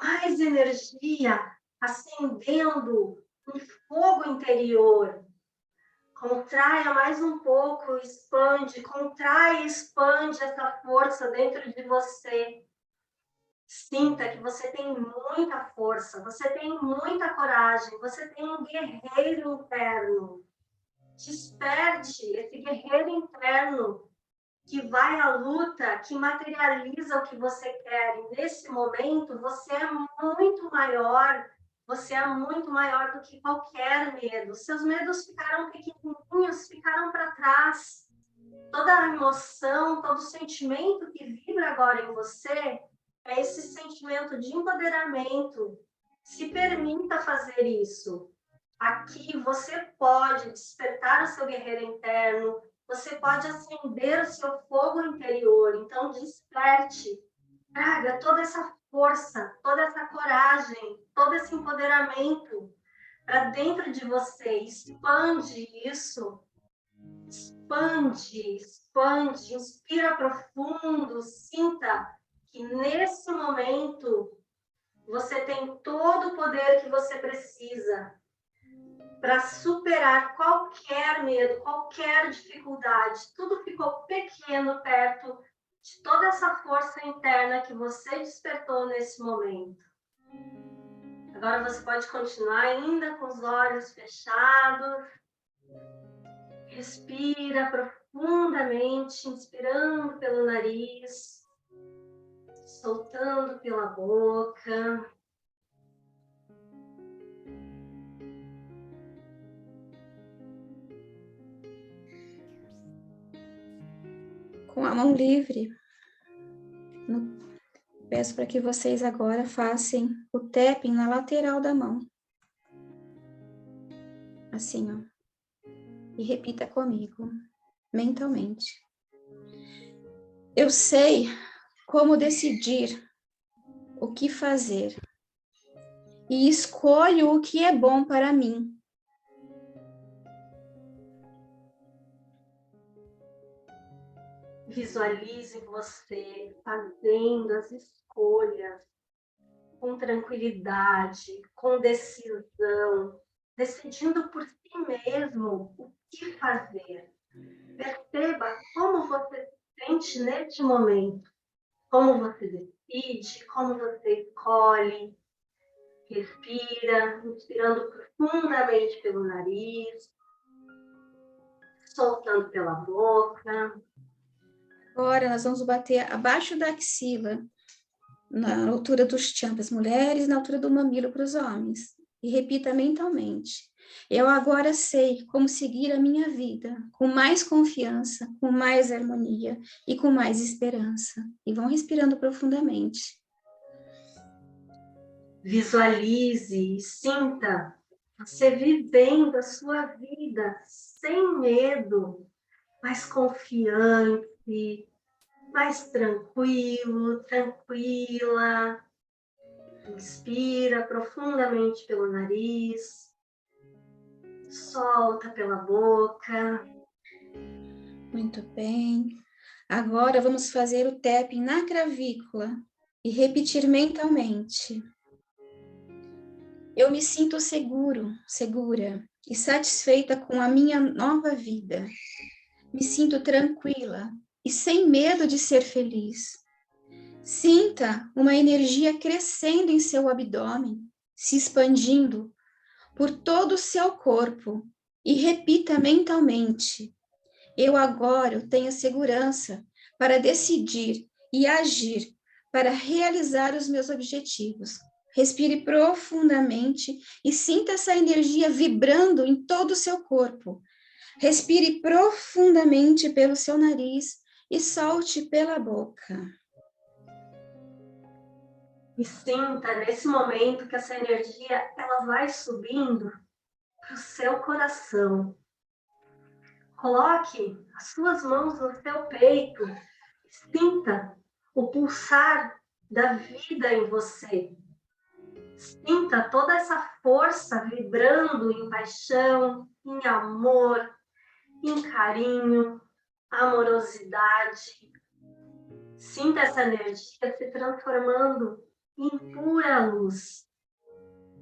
mais energia, acendendo um fogo interior. Contraia mais um pouco, expande, contrai e expande essa força dentro de você. Sinta que você tem muita força, você tem muita coragem, você tem um guerreiro interno. Desperte esse guerreiro interno que vai à luta, que materializa o que você quer. E nesse momento, você é muito maior. Você é muito maior do que qualquer medo. Seus medos ficaram pequenininhos, ficaram para trás. Toda a emoção, todo o sentimento que vibra agora em você é esse sentimento de empoderamento. Se permita fazer isso. Aqui você pode despertar o seu guerreiro interno, você pode acender o seu fogo interior. Então, desperte, traga toda essa força, toda essa coragem, todo esse empoderamento para dentro de você. Expande isso. Expande, expande, inspira profundo, sinta que nesse momento você tem todo o poder que você precisa para superar qualquer medo, qualquer dificuldade. Tudo ficou pequeno perto de toda essa força interna que você despertou nesse momento. Agora você pode continuar ainda com os olhos fechados. Respira profundamente, inspirando pelo nariz, soltando pela boca. Com a mão livre, peço para que vocês agora façam o tapping na lateral da mão. Assim, ó. E repita comigo, mentalmente. Eu sei como decidir o que fazer e escolho o que é bom para mim. Visualize você fazendo as escolhas com tranquilidade, com decisão, decidindo por si mesmo o que fazer. Perceba como você se sente neste momento, como você decide, como você escolhe. Respira, inspirando profundamente pelo nariz, soltando pela boca. Agora nós vamos bater abaixo da axila, na altura dos chãs para as mulheres, na altura do mamilo para os homens. E repita mentalmente. Eu agora sei como seguir a minha vida com mais confiança, com mais harmonia e com mais esperança. E vão respirando profundamente. Visualize e sinta você vivendo a sua vida sem medo, mais confiante, mais tranquilo, tranquila. Inspira profundamente pelo nariz, solta pela boca. Muito bem. Agora vamos fazer o tapping na clavícula e repetir mentalmente. Eu me sinto seguro, segura e satisfeita com a minha nova vida. Me sinto tranquila e sem medo de ser feliz. Sinta uma energia crescendo em seu abdômen, se expandindo por todo o seu corpo e repita mentalmente: eu agora tenho segurança para decidir e agir para realizar os meus objetivos. Respire profundamente e sinta essa energia vibrando em todo o seu corpo. Respire profundamente pelo seu nariz e solte pela boca. E sinta nesse momento que essa energia ela vai subindo para o seu coração. Coloque as suas mãos no seu peito. Sinta o pulsar da vida em você. Sinta toda essa força vibrando em paixão, em amor, em carinho, amorosidade. Sinta essa energia se transformando em pura luz.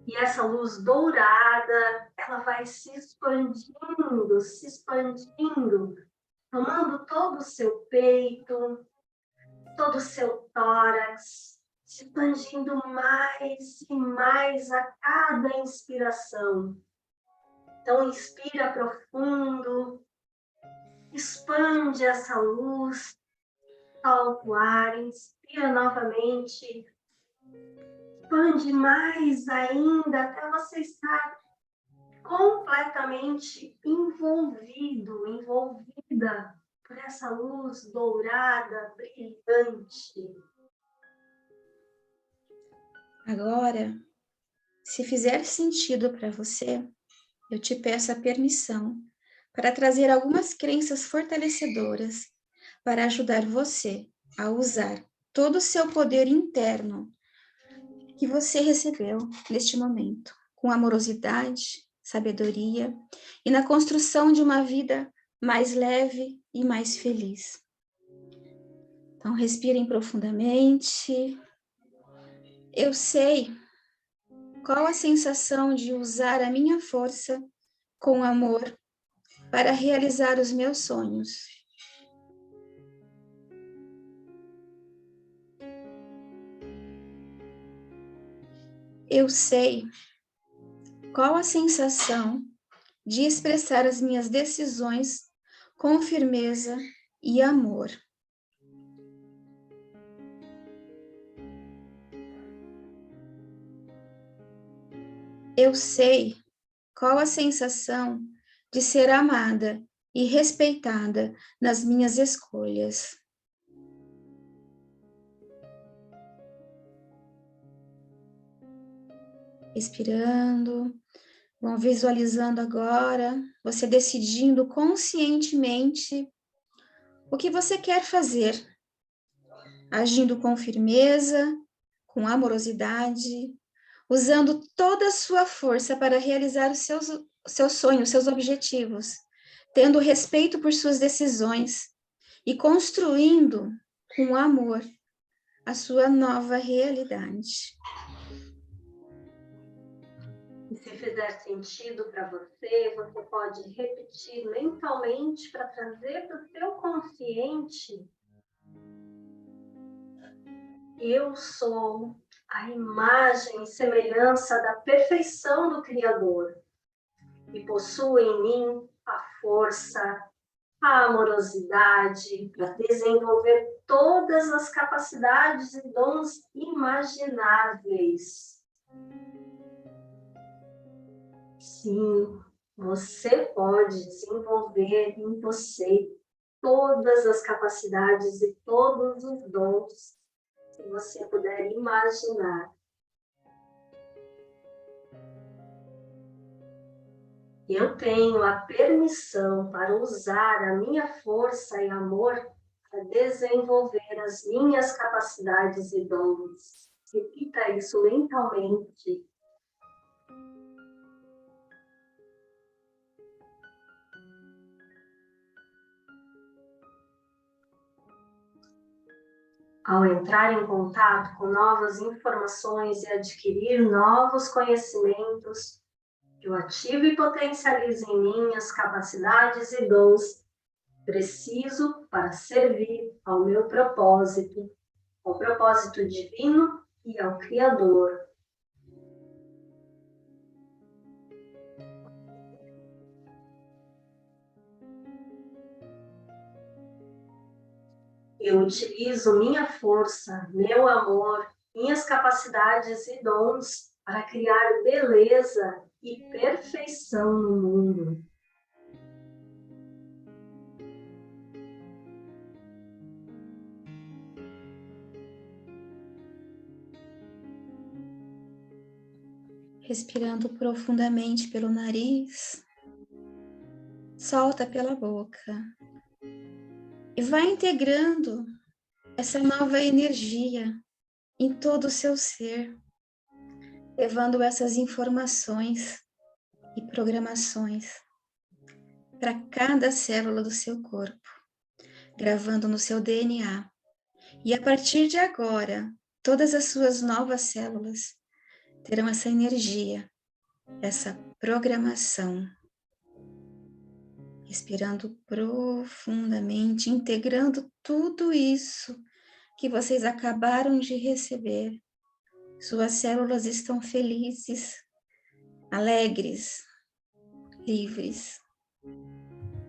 E essa luz dourada, ela vai se expandindo, tomando todo o seu peito, todo o seu tórax, se expandindo mais e mais a cada inspiração. Então, inspira profundo, expande essa luz, solta o ar, inspira novamente, expande mais ainda até você estar completamente envolvida por essa luz dourada, brilhante. Agora, se fizer sentido para você, eu te peço a permissão para trazer algumas crenças fortalecedoras para ajudar você a usar todo o seu poder interno que você recebeu neste momento, com amorosidade, sabedoria e na construção de uma vida mais leve e mais feliz. Então, respirem profundamente. Eu sei qual a sensação de usar a minha força com amor para realizar os meus sonhos. Eu sei qual a sensação de expressar as minhas decisões com firmeza e amor. Eu sei qual a sensação de ser amada e respeitada nas minhas escolhas. Respirando, vão visualizando agora, você decidindo conscientemente o que você quer fazer, agindo com firmeza, com amorosidade, usando toda a sua força para realizar os seus sonhos, seus objetivos, tendo respeito por suas decisões e construindo com amor a sua nova realidade. E se fizer sentido para você, você pode repetir mentalmente para trazer para o seu consciente: eu sou a imagem e semelhança da perfeição do Criador e possuo em mim a força, a amorosidade para desenvolver todas as capacidades e dons imagináveis. Sim, você pode desenvolver em você todas as capacidades e todos os dons que você puder imaginar. Eu tenho a permissão para usar a minha força e amor para desenvolver as minhas capacidades e dons. Repita isso mentalmente. Ao entrar em contato com novas informações e adquirir novos conhecimentos, eu ativo e potencializo em mim as capacidades e dons preciso para servir ao meu propósito, ao propósito divino e ao Criador. Eu utilizo minha força, meu amor, minhas capacidades e dons para criar beleza e perfeição no mundo. Respirando profundamente pelo nariz, solta pela boca e vai integrando essa nova energia em todo o seu ser, levando essas informações e programações para cada célula do seu corpo, gravando no seu DNA. E a partir de agora, todas as suas novas células terão essa energia, essa programação. Respirando profundamente, integrando tudo isso que vocês acabaram de receber. Suas células estão felizes, alegres, livres.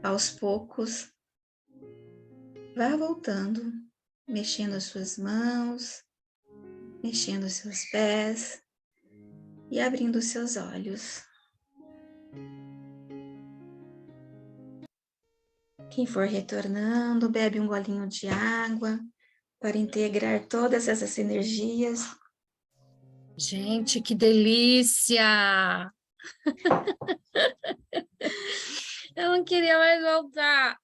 Aos poucos, vá voltando, mexendo as suas mãos, mexendo os seus pés e abrindo os seus olhos. Quem for retornando, bebe um golinho de água para integrar todas essas energias. Gente, que delícia! Eu não queria mais voltar.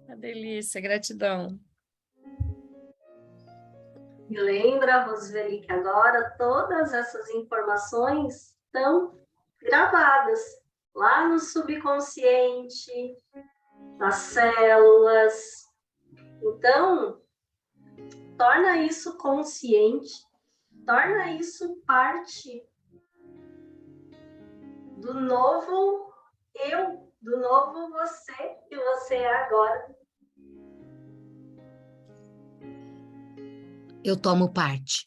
Uma delícia, gratidão. E lembra, Roseli, que agora todas essas informações estão gravadas lá no subconsciente, nas células. Então, torna isso consciente, torna isso parte do novo eu, do novo você que você é agora. Eu tomo parte.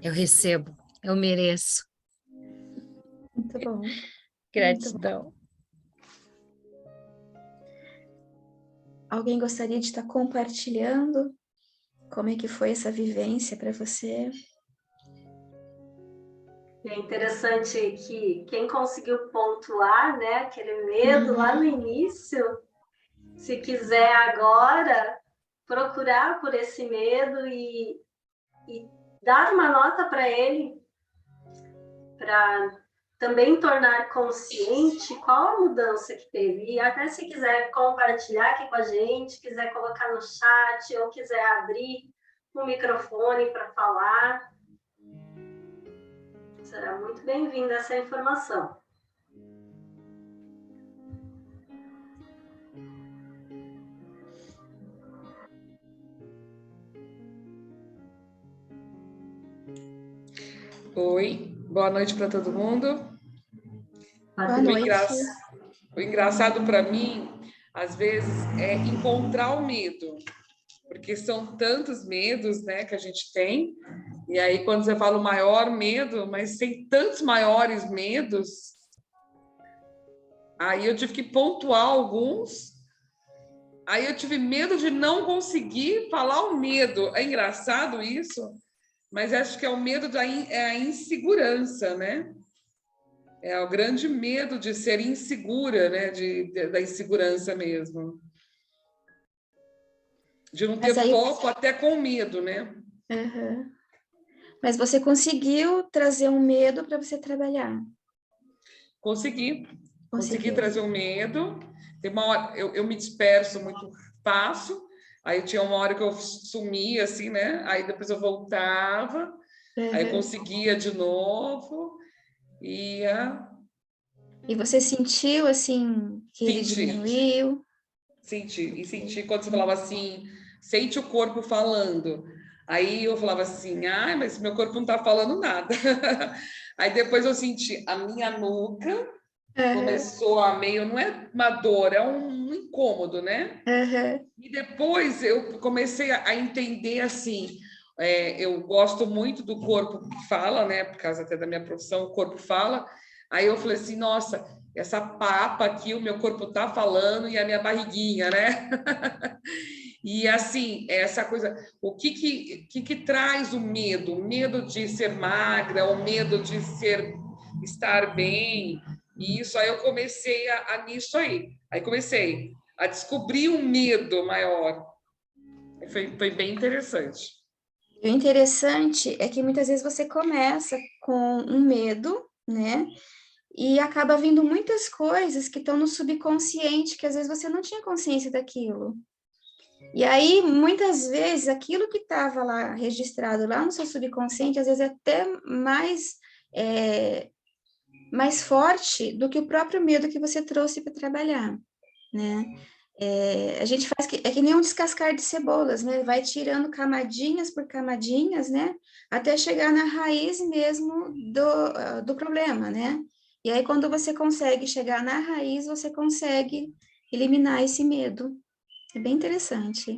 Eu recebo, eu mereço. Muito bom. Gratidão. Alguém gostaria de estar compartilhando como é que foi essa vivência para você? É interessante que quem conseguiu pontuar, né, aquele medo lá no início, se quiser agora procurar por esse medo e dar uma nota para ele, para também tornar consciente qual a mudança que teve. E até se quiser compartilhar aqui com a gente, quiser colocar no chat ou quiser abrir o microfone para falar, será muito bem-vinda essa informação. Oi, boa noite para todo mundo. Boa noite. O engraçado para mim, às vezes, é encontrar o medo, porque são tantos medos, né, que a gente tem. E aí, quando você fala o maior medo, mas tem tantos maiores medos, aí eu tive que pontuar alguns. Aí eu tive medo de não conseguir falar o medo. É engraçado isso, mas acho que é o medo da insegurança, né? É o grande medo de ser insegura, né? Da insegurança mesmo. De não ter foco até com medo, né? Uhum. Mas você conseguiu trazer um medo para você trabalhar? Consegui trazer o medo. Tem uma hora, eu me disperso muito fácil, aí tinha uma hora que eu sumia, assim, né? Aí depois eu voltava, aí eu conseguia de novo, ia... E você sentiu, assim, que ele diminuiu? sentir quando você falava assim, sente o corpo falando. Aí eu falava assim, mas meu corpo não tá falando nada. Aí depois eu senti a minha nuca começou a meio, não é uma dor, é um incômodo, né? E depois eu comecei a entender assim, eu gosto muito do corpo que fala, né? Por causa até da minha profissão, o corpo fala. Aí eu falei assim, nossa, essa papa aqui, o meu corpo tá falando e a minha barriguinha, né? E assim, essa coisa, o que traz o medo? O medo de ser magra, o medo de estar bem. E isso aí eu comecei nisso aí. Aí comecei a descobrir um medo maior. Foi bem interessante. O interessante é que muitas vezes você começa com um medo, né? E acaba vindo muitas coisas que estão no subconsciente, que às vezes você não tinha consciência daquilo. E aí, muitas vezes, aquilo que estava lá registrado lá no seu subconsciente, às vezes é até mais forte do que o próprio medo que você trouxe para trabalhar, né? A gente faz é que nem um descascar de cebolas, né? Vai tirando camadinhas por camadinhas, né? Até chegar na raiz mesmo do problema, né? E aí, quando você consegue chegar na raiz, você consegue eliminar esse medo. É bem interessante.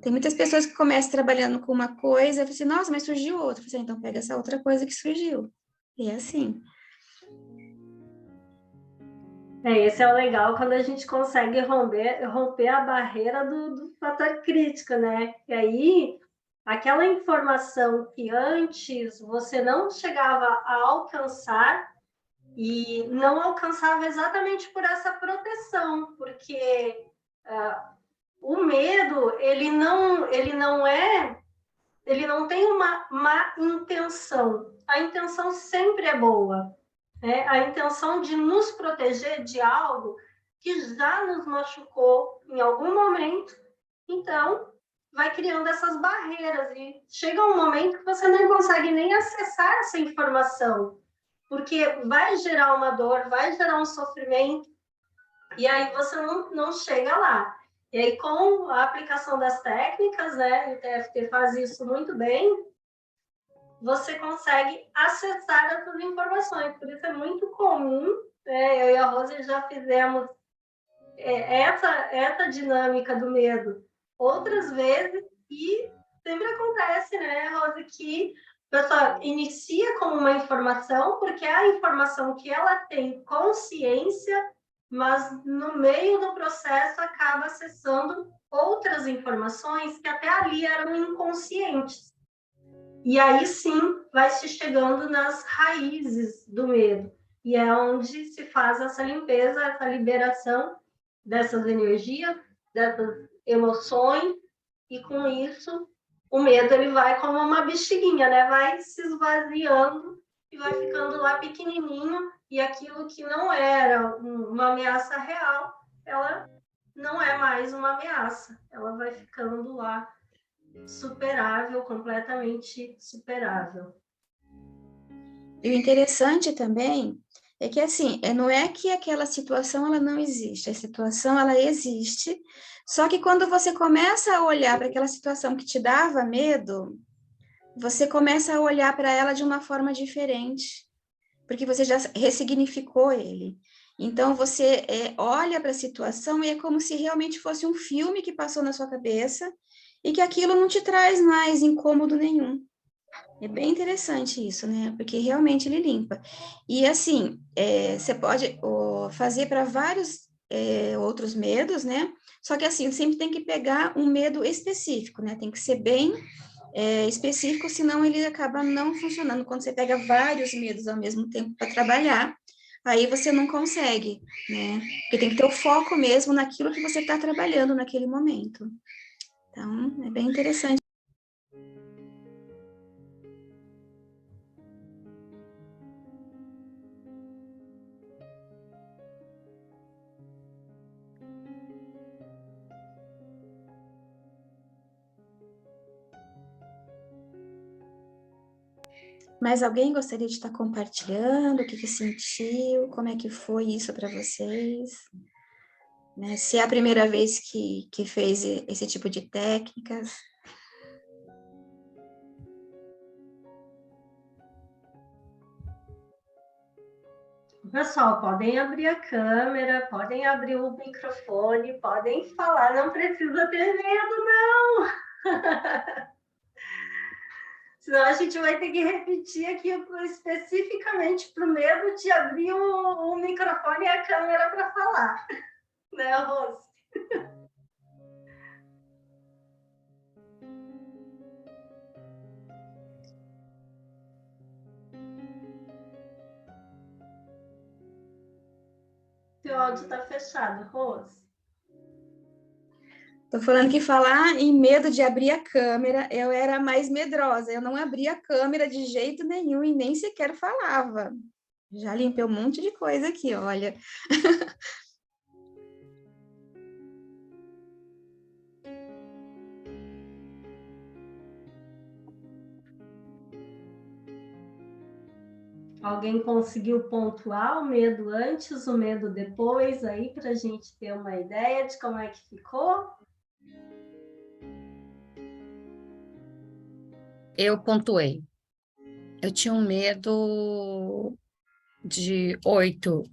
Tem muitas pessoas que começam trabalhando com uma coisa e falam assim, nossa, mas surgiu outra. Eu falei, então pega essa outra coisa que surgiu. E é assim. Esse é o legal quando a gente consegue romper a barreira do fator crítico, né? E aí, aquela informação que antes você não chegava a alcançar e não alcançava exatamente por essa proteção, porque o medo, ele não tem uma má intenção. A intenção sempre é boa. A intenção de nos proteger de algo que já nos machucou em algum momento, então vai criando essas barreiras e chega um momento que você não consegue nem acessar essa informação, porque vai gerar uma dor, vai gerar um sofrimento, e aí você não chega lá. E aí, com a aplicação das técnicas, né, o TFT faz isso muito bem, você consegue acessar essas informações. Por isso é muito comum, eu e a Rose já fizemos essa dinâmica do medo outras vezes e sempre acontece, né, Rose, que a pessoa inicia com uma informação, porque é a informação que ela tem consciência, mas no meio do processo acaba acessando outras informações que até ali eram inconscientes. E aí sim vai se chegando nas raízes do medo. E é onde se faz essa limpeza, essa liberação dessas energias, dessas emoções, e com isso o medo ele vai como uma bexiguinha, né? Vai se esvaziando e vai ficando lá pequenininho, e aquilo que não era uma ameaça real, ela não é mais uma ameaça, ela vai ficando lá superável, completamente superável. E o interessante também é que, assim, não é que aquela situação ela não existe, a situação ela existe, só que quando você começa a olhar para aquela situação que te dava medo, você começa a olhar para ela de uma forma diferente, porque você já ressignificou ele. Então, você olha para a situação e é como se realmente fosse um filme que passou na sua cabeça e que aquilo não te traz mais incômodo nenhum. É bem interessante isso, né? Porque realmente ele limpa. E assim, você pode fazer para vários outros medos, né? Só que assim, sempre tem que pegar um medo específico, né? Tem que ser bem específico, senão ele acaba não funcionando. Quando você pega vários medos ao mesmo tempo para trabalhar, aí você não consegue, né? Porque tem que ter o foco mesmo naquilo que você está trabalhando naquele momento. Então, é bem interessante. Mas alguém gostaria de estar compartilhando o que sentiu, como é que foi isso para vocês? né? Se é a primeira vez que fez esse tipo de técnicas. Pessoal, podem abrir a câmera, podem abrir o microfone, podem falar, não precisa ter medo, não! Senão a gente vai ter que repetir aqui especificamente para o medo de abrir o microfone e a câmera para falar. Né, Rose? Seu áudio está fechado, Rose. Tô falando que falar em medo de abrir a câmera, eu era mais medrosa. Eu não abria a câmera de jeito nenhum e nem sequer falava. Já limpei um monte de coisa aqui, olha. Alguém conseguiu pontuar o medo antes, o medo depois, aí, para a gente ter uma ideia de como é que ficou? Eu pontuei. Eu tinha um medo de 8.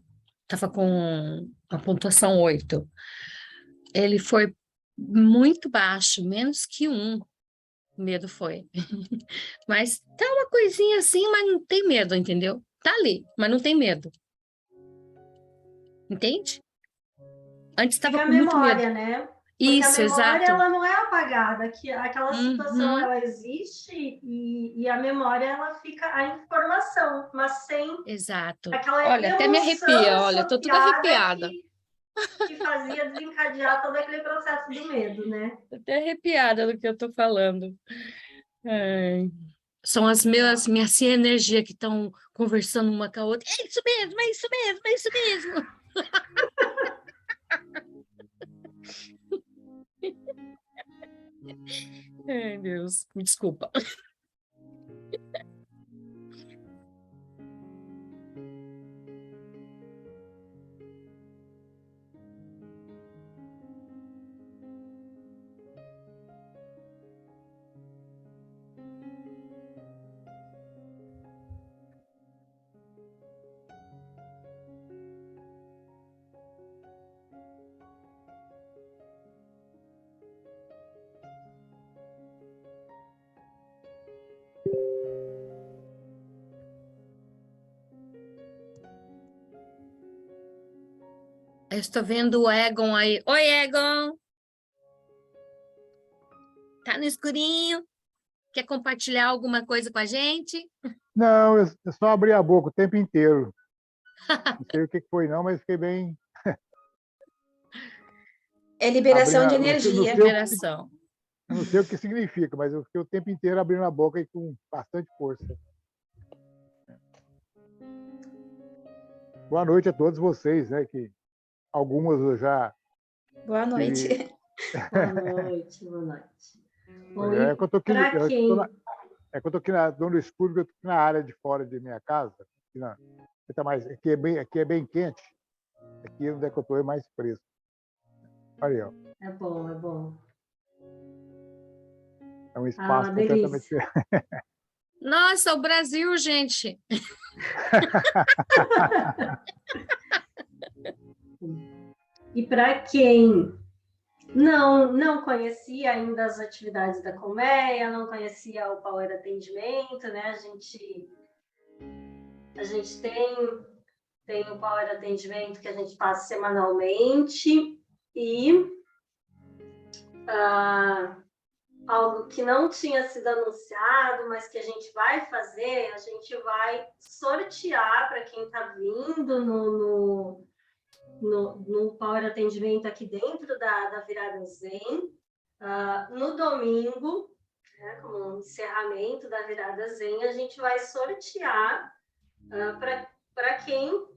Estava com a pontuação 8. Ele foi muito baixo, menos que 1. O medo foi. Mas tá uma coisinha assim, mas não tem medo, entendeu? Tá ali, mas não tem medo. Entende? Antes estava Fica a com muito medo. memória, né? Porque Isso, a memória, exato. ela não é apagada, que aquela situação, Uhum, ela existe e a memória, ela fica a informação, mas sem exato. aquela Olha, até me emoção arrepia, olha, tô toda associada arrepiada. que fazia desencadear todo aquele processo do medo, né? Tô até arrepiada do que eu tô falando. Ai. São as minhas sinergia que estão conversando uma com a outra. É isso mesmo, é isso mesmo, é isso mesmo. Ai, Deus, me desculpa. Eu estou vendo o Egon aí. Oi, Egon! Tá no escurinho? Quer compartilhar alguma coisa com a gente? Não, eu só abri a boca o tempo inteiro. Não sei o que foi não, mas fiquei bem... É liberação abrindo de não sei, energia. Liberação. eu não sei o que significa, mas eu fiquei o tempo inteiro abrindo a boca e com bastante força. Boa noite a todos vocês, né? Que algumas eu já Boa noite. tive... Boa noite, boa noite. Bom, É que eu tô aqui, para quem... é que eu tô aqui no escuro, que eu tô aqui na área de fora de minha casa. Aqui é bem quente. Aqui onde é que eu tô é mais fresco. Olha aí, ó. É bom, é bom. É um espaço completamente delícia. diferente. Nossa, o Brasil, gente! E para quem não conhecia ainda as atividades da colmeia, não conhecia o Power Atendimento, né? A gente tem o Power Atendimento que a gente passa semanalmente e algo que não tinha sido anunciado, mas que a gente vai fazer, a gente vai sortear para quem está vindo no Power Atendimento aqui dentro da Virada Zen, no domingo, né, como encerramento da Virada Zen, a gente vai sortear para quem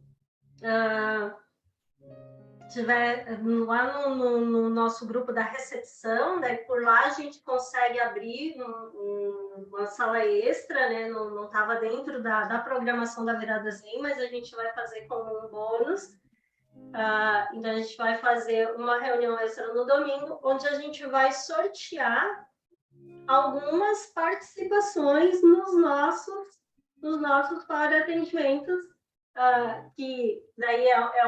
tiver lá no nosso grupo da recepção, né, por lá a gente consegue abrir uma sala extra, né, não estava dentro da programação da Virada Zen, mas a gente vai fazer como um bônus. Então, a gente vai fazer uma reunião extra no domingo, onde a gente vai sortear algumas participações nos nossos para-atendimentos, que daí é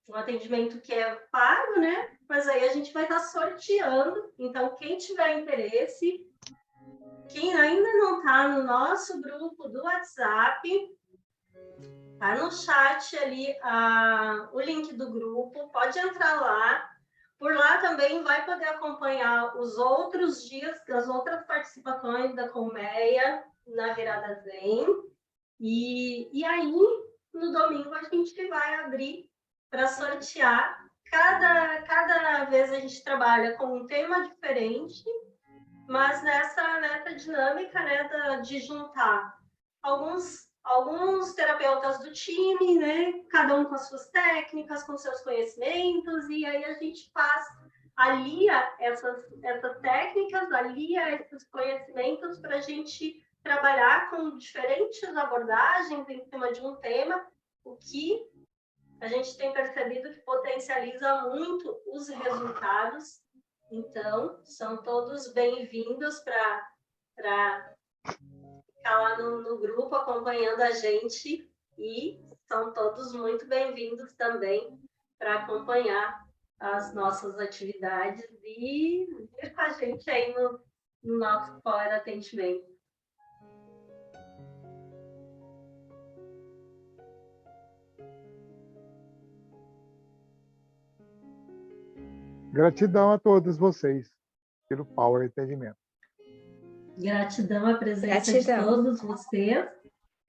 um atendimento que é pago, né? Mas aí a gente vai estar sorteando. Então, quem tiver interesse, quem ainda não está no nosso grupo do WhatsApp, tá no chat ali o link do grupo, pode entrar lá. Por lá também vai poder acompanhar os outros dias, as outras participações da Colmeia na Virada Zen. E aí, no domingo, a gente vai abrir para sortear. Cada vez a gente trabalha com um tema diferente, mas nessa dinâmica, né, de juntar alguns terapeutas do time, né, cada um com as suas técnicas, com seus conhecimentos, e aí a gente alia essas técnicas, alia esses conhecimentos para a gente trabalhar com diferentes abordagens em cima de um tema, o que a gente tem percebido que potencializa muito os resultados. Então, são todos bem-vindos para ficar lá no grupo acompanhando a gente, e são todos muito bem-vindos também para acompanhar as nossas atividades e vir com a gente aí no nosso Power Atendimento. Gratidão a todos vocês pelo Power Atendimento. Gratidão à presença Gratidão. de todos vocês.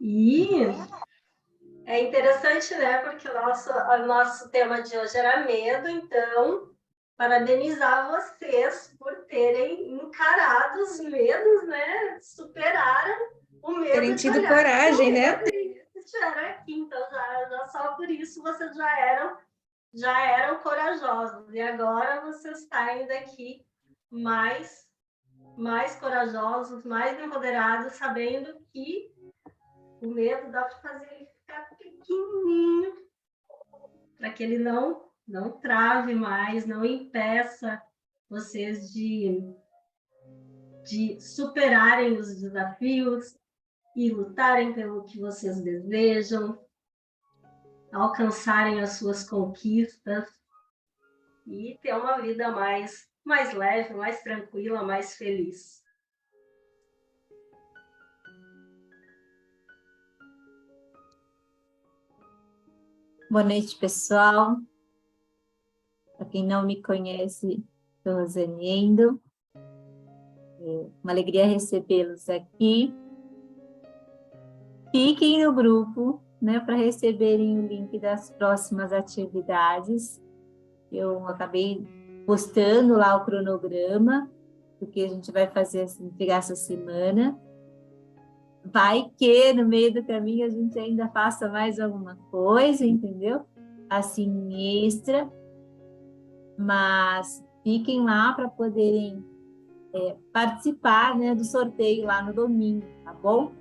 E é interessante, né? Porque o nosso tema de hoje era medo, então, parabenizar vocês por terem encarado os medos, né? Superaram o medo. Terem tido coragem, né? Estiveram aqui, então já só por isso vocês já eram corajosos. E agora vocês saem daqui mais corajosos, mais empoderados, sabendo que o medo dá para fazer ele ficar pequenininho, para que ele não trave mais, não impeça vocês de superarem os desafios e lutarem pelo que vocês desejam, alcançarem as suas conquistas e ter uma vida mais leve, mais tranquila, mais feliz. Boa noite, pessoal. Para quem não me conhece, sou Rosane Endo. É uma alegria recebê-los aqui. Fiquem no grupo, né, para receberem o link das próximas atividades. Eu acabei postando lá o cronograma do que a gente vai fazer, entregar essa semana. Vai que no meio do caminho a gente ainda faça mais alguma coisa, entendeu? Assim, extra. Mas fiquem lá para poderem participar, né, do sorteio lá no domingo, tá bom?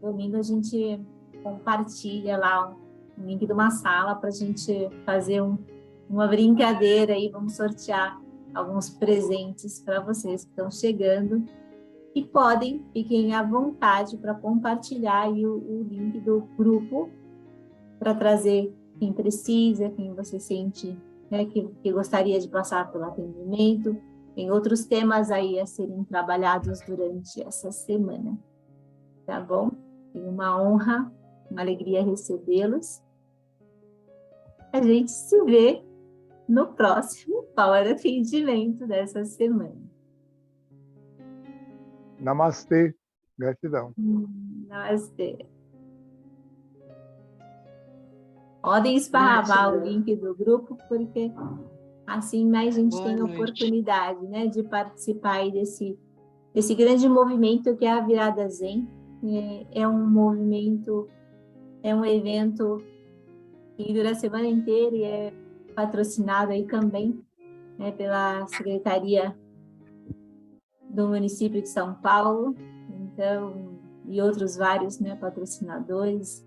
Domingo a gente compartilha lá um link de uma sala para a gente fazer uma brincadeira aí, vamos sortear alguns presentes para vocês que estão chegando. E fiquem à vontade para compartilhar aí o link do grupo para trazer quem precisa, quem você sente, né, que gostaria de passar pelo atendimento. Tem outros temas aí a serem trabalhados durante essa semana. Tá bom? Foi uma honra, uma alegria recebê-los. A gente se vê no próximo Power Atendimento dessa semana. Namastê. Gratidão. Namastê. Podem esparramar o link do grupo, porque assim mais gente tem oportunidade, né, de participar aí desse grande movimento que é a Virada Zen. É um movimento, é um evento que dura a semana inteira e é patrocinado aí também, né, pela Secretaria do município de São Paulo, então, e outros vários, né, patrocinadores.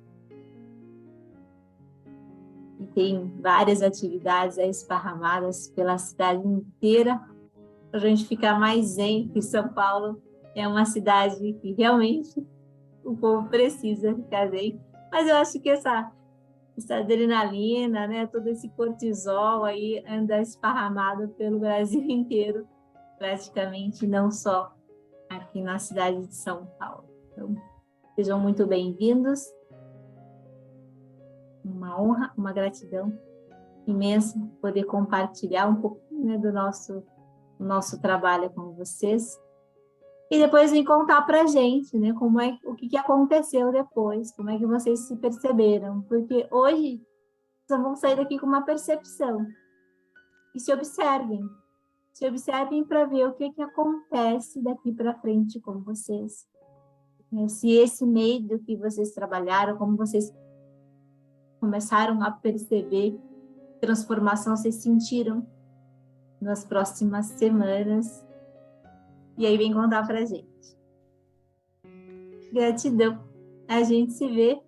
e tem várias atividades aí esparramadas pela cidade inteira, para a gente ficar mais zen, que São Paulo é uma cidade que realmente o povo precisa ficar zen. Mas eu acho que essa adrenalina, né, todo esse cortisol aí anda esparramado pelo Brasil inteiro, praticamente, não só aqui na cidade de São Paulo. Então, sejam muito bem-vindos. Uma honra, uma gratidão imensa poder compartilhar um pouquinho, né, do nosso trabalho com vocês. E depois vem contar para a gente, né, o que aconteceu depois, como é que vocês se perceberam. Porque hoje, vocês vão sair daqui com uma percepção. E se observem. Se observem para ver o que acontece daqui para frente com vocês. Se esse medo que vocês trabalharam, como vocês começaram a perceber transformação, vocês sentiram nas próximas semanas. E aí vem contar pra gente. Gratidão. A gente se vê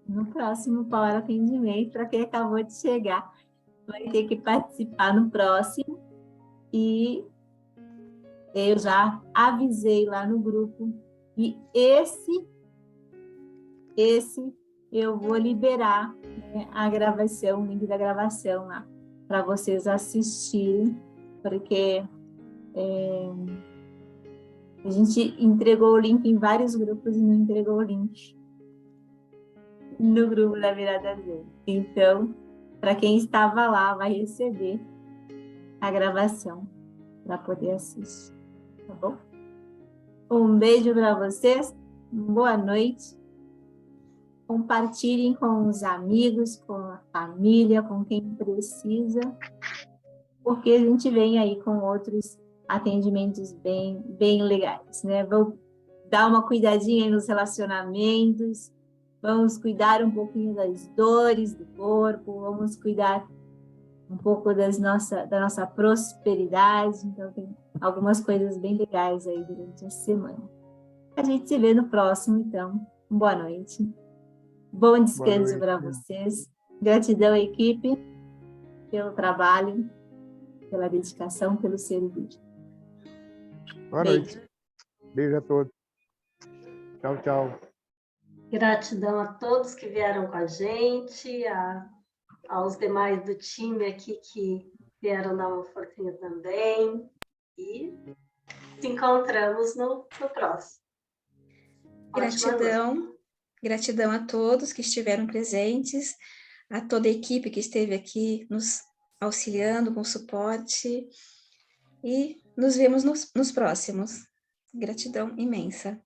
no próximo Power Atendimento. Para quem acabou de chegar, vai ter que participar no próximo. E eu já avisei lá no grupo. E esse eu vou liberar, né, a gravação, o link da gravação lá, para vocês assistirem, porque a gente entregou o link em vários grupos e não entregou o link no grupo da Virada Zen. Então, para quem estava lá, vai receber a gravação para poder assistir, tá bom? Um beijo para vocês, boa noite. Compartilhem com os amigos, com a família, com quem precisa, porque a gente vem aí com outros atendimentos bem legais, né? Vou dar uma cuidadinha aí nos relacionamentos, vamos cuidar um pouquinho das dores do corpo, vamos cuidar um pouco da nossa prosperidade. Então, tem algumas coisas bem legais aí durante a semana. A gente se vê no próximo, então. Boa noite. Bom descanso para vocês. Gratidão, equipe, pelo trabalho, pela dedicação, pelo serviço. Boa noite. Beijo a todos. Tchau, tchau. Gratidão a todos que vieram com a gente, aos demais do time aqui que vieram dar uma forcinha também. E se encontramos no próximo. Gratidão a todos que estiveram presentes, a toda a equipe que esteve aqui nos auxiliando com suporte, e nos vemos nos próximos. Gratidão imensa.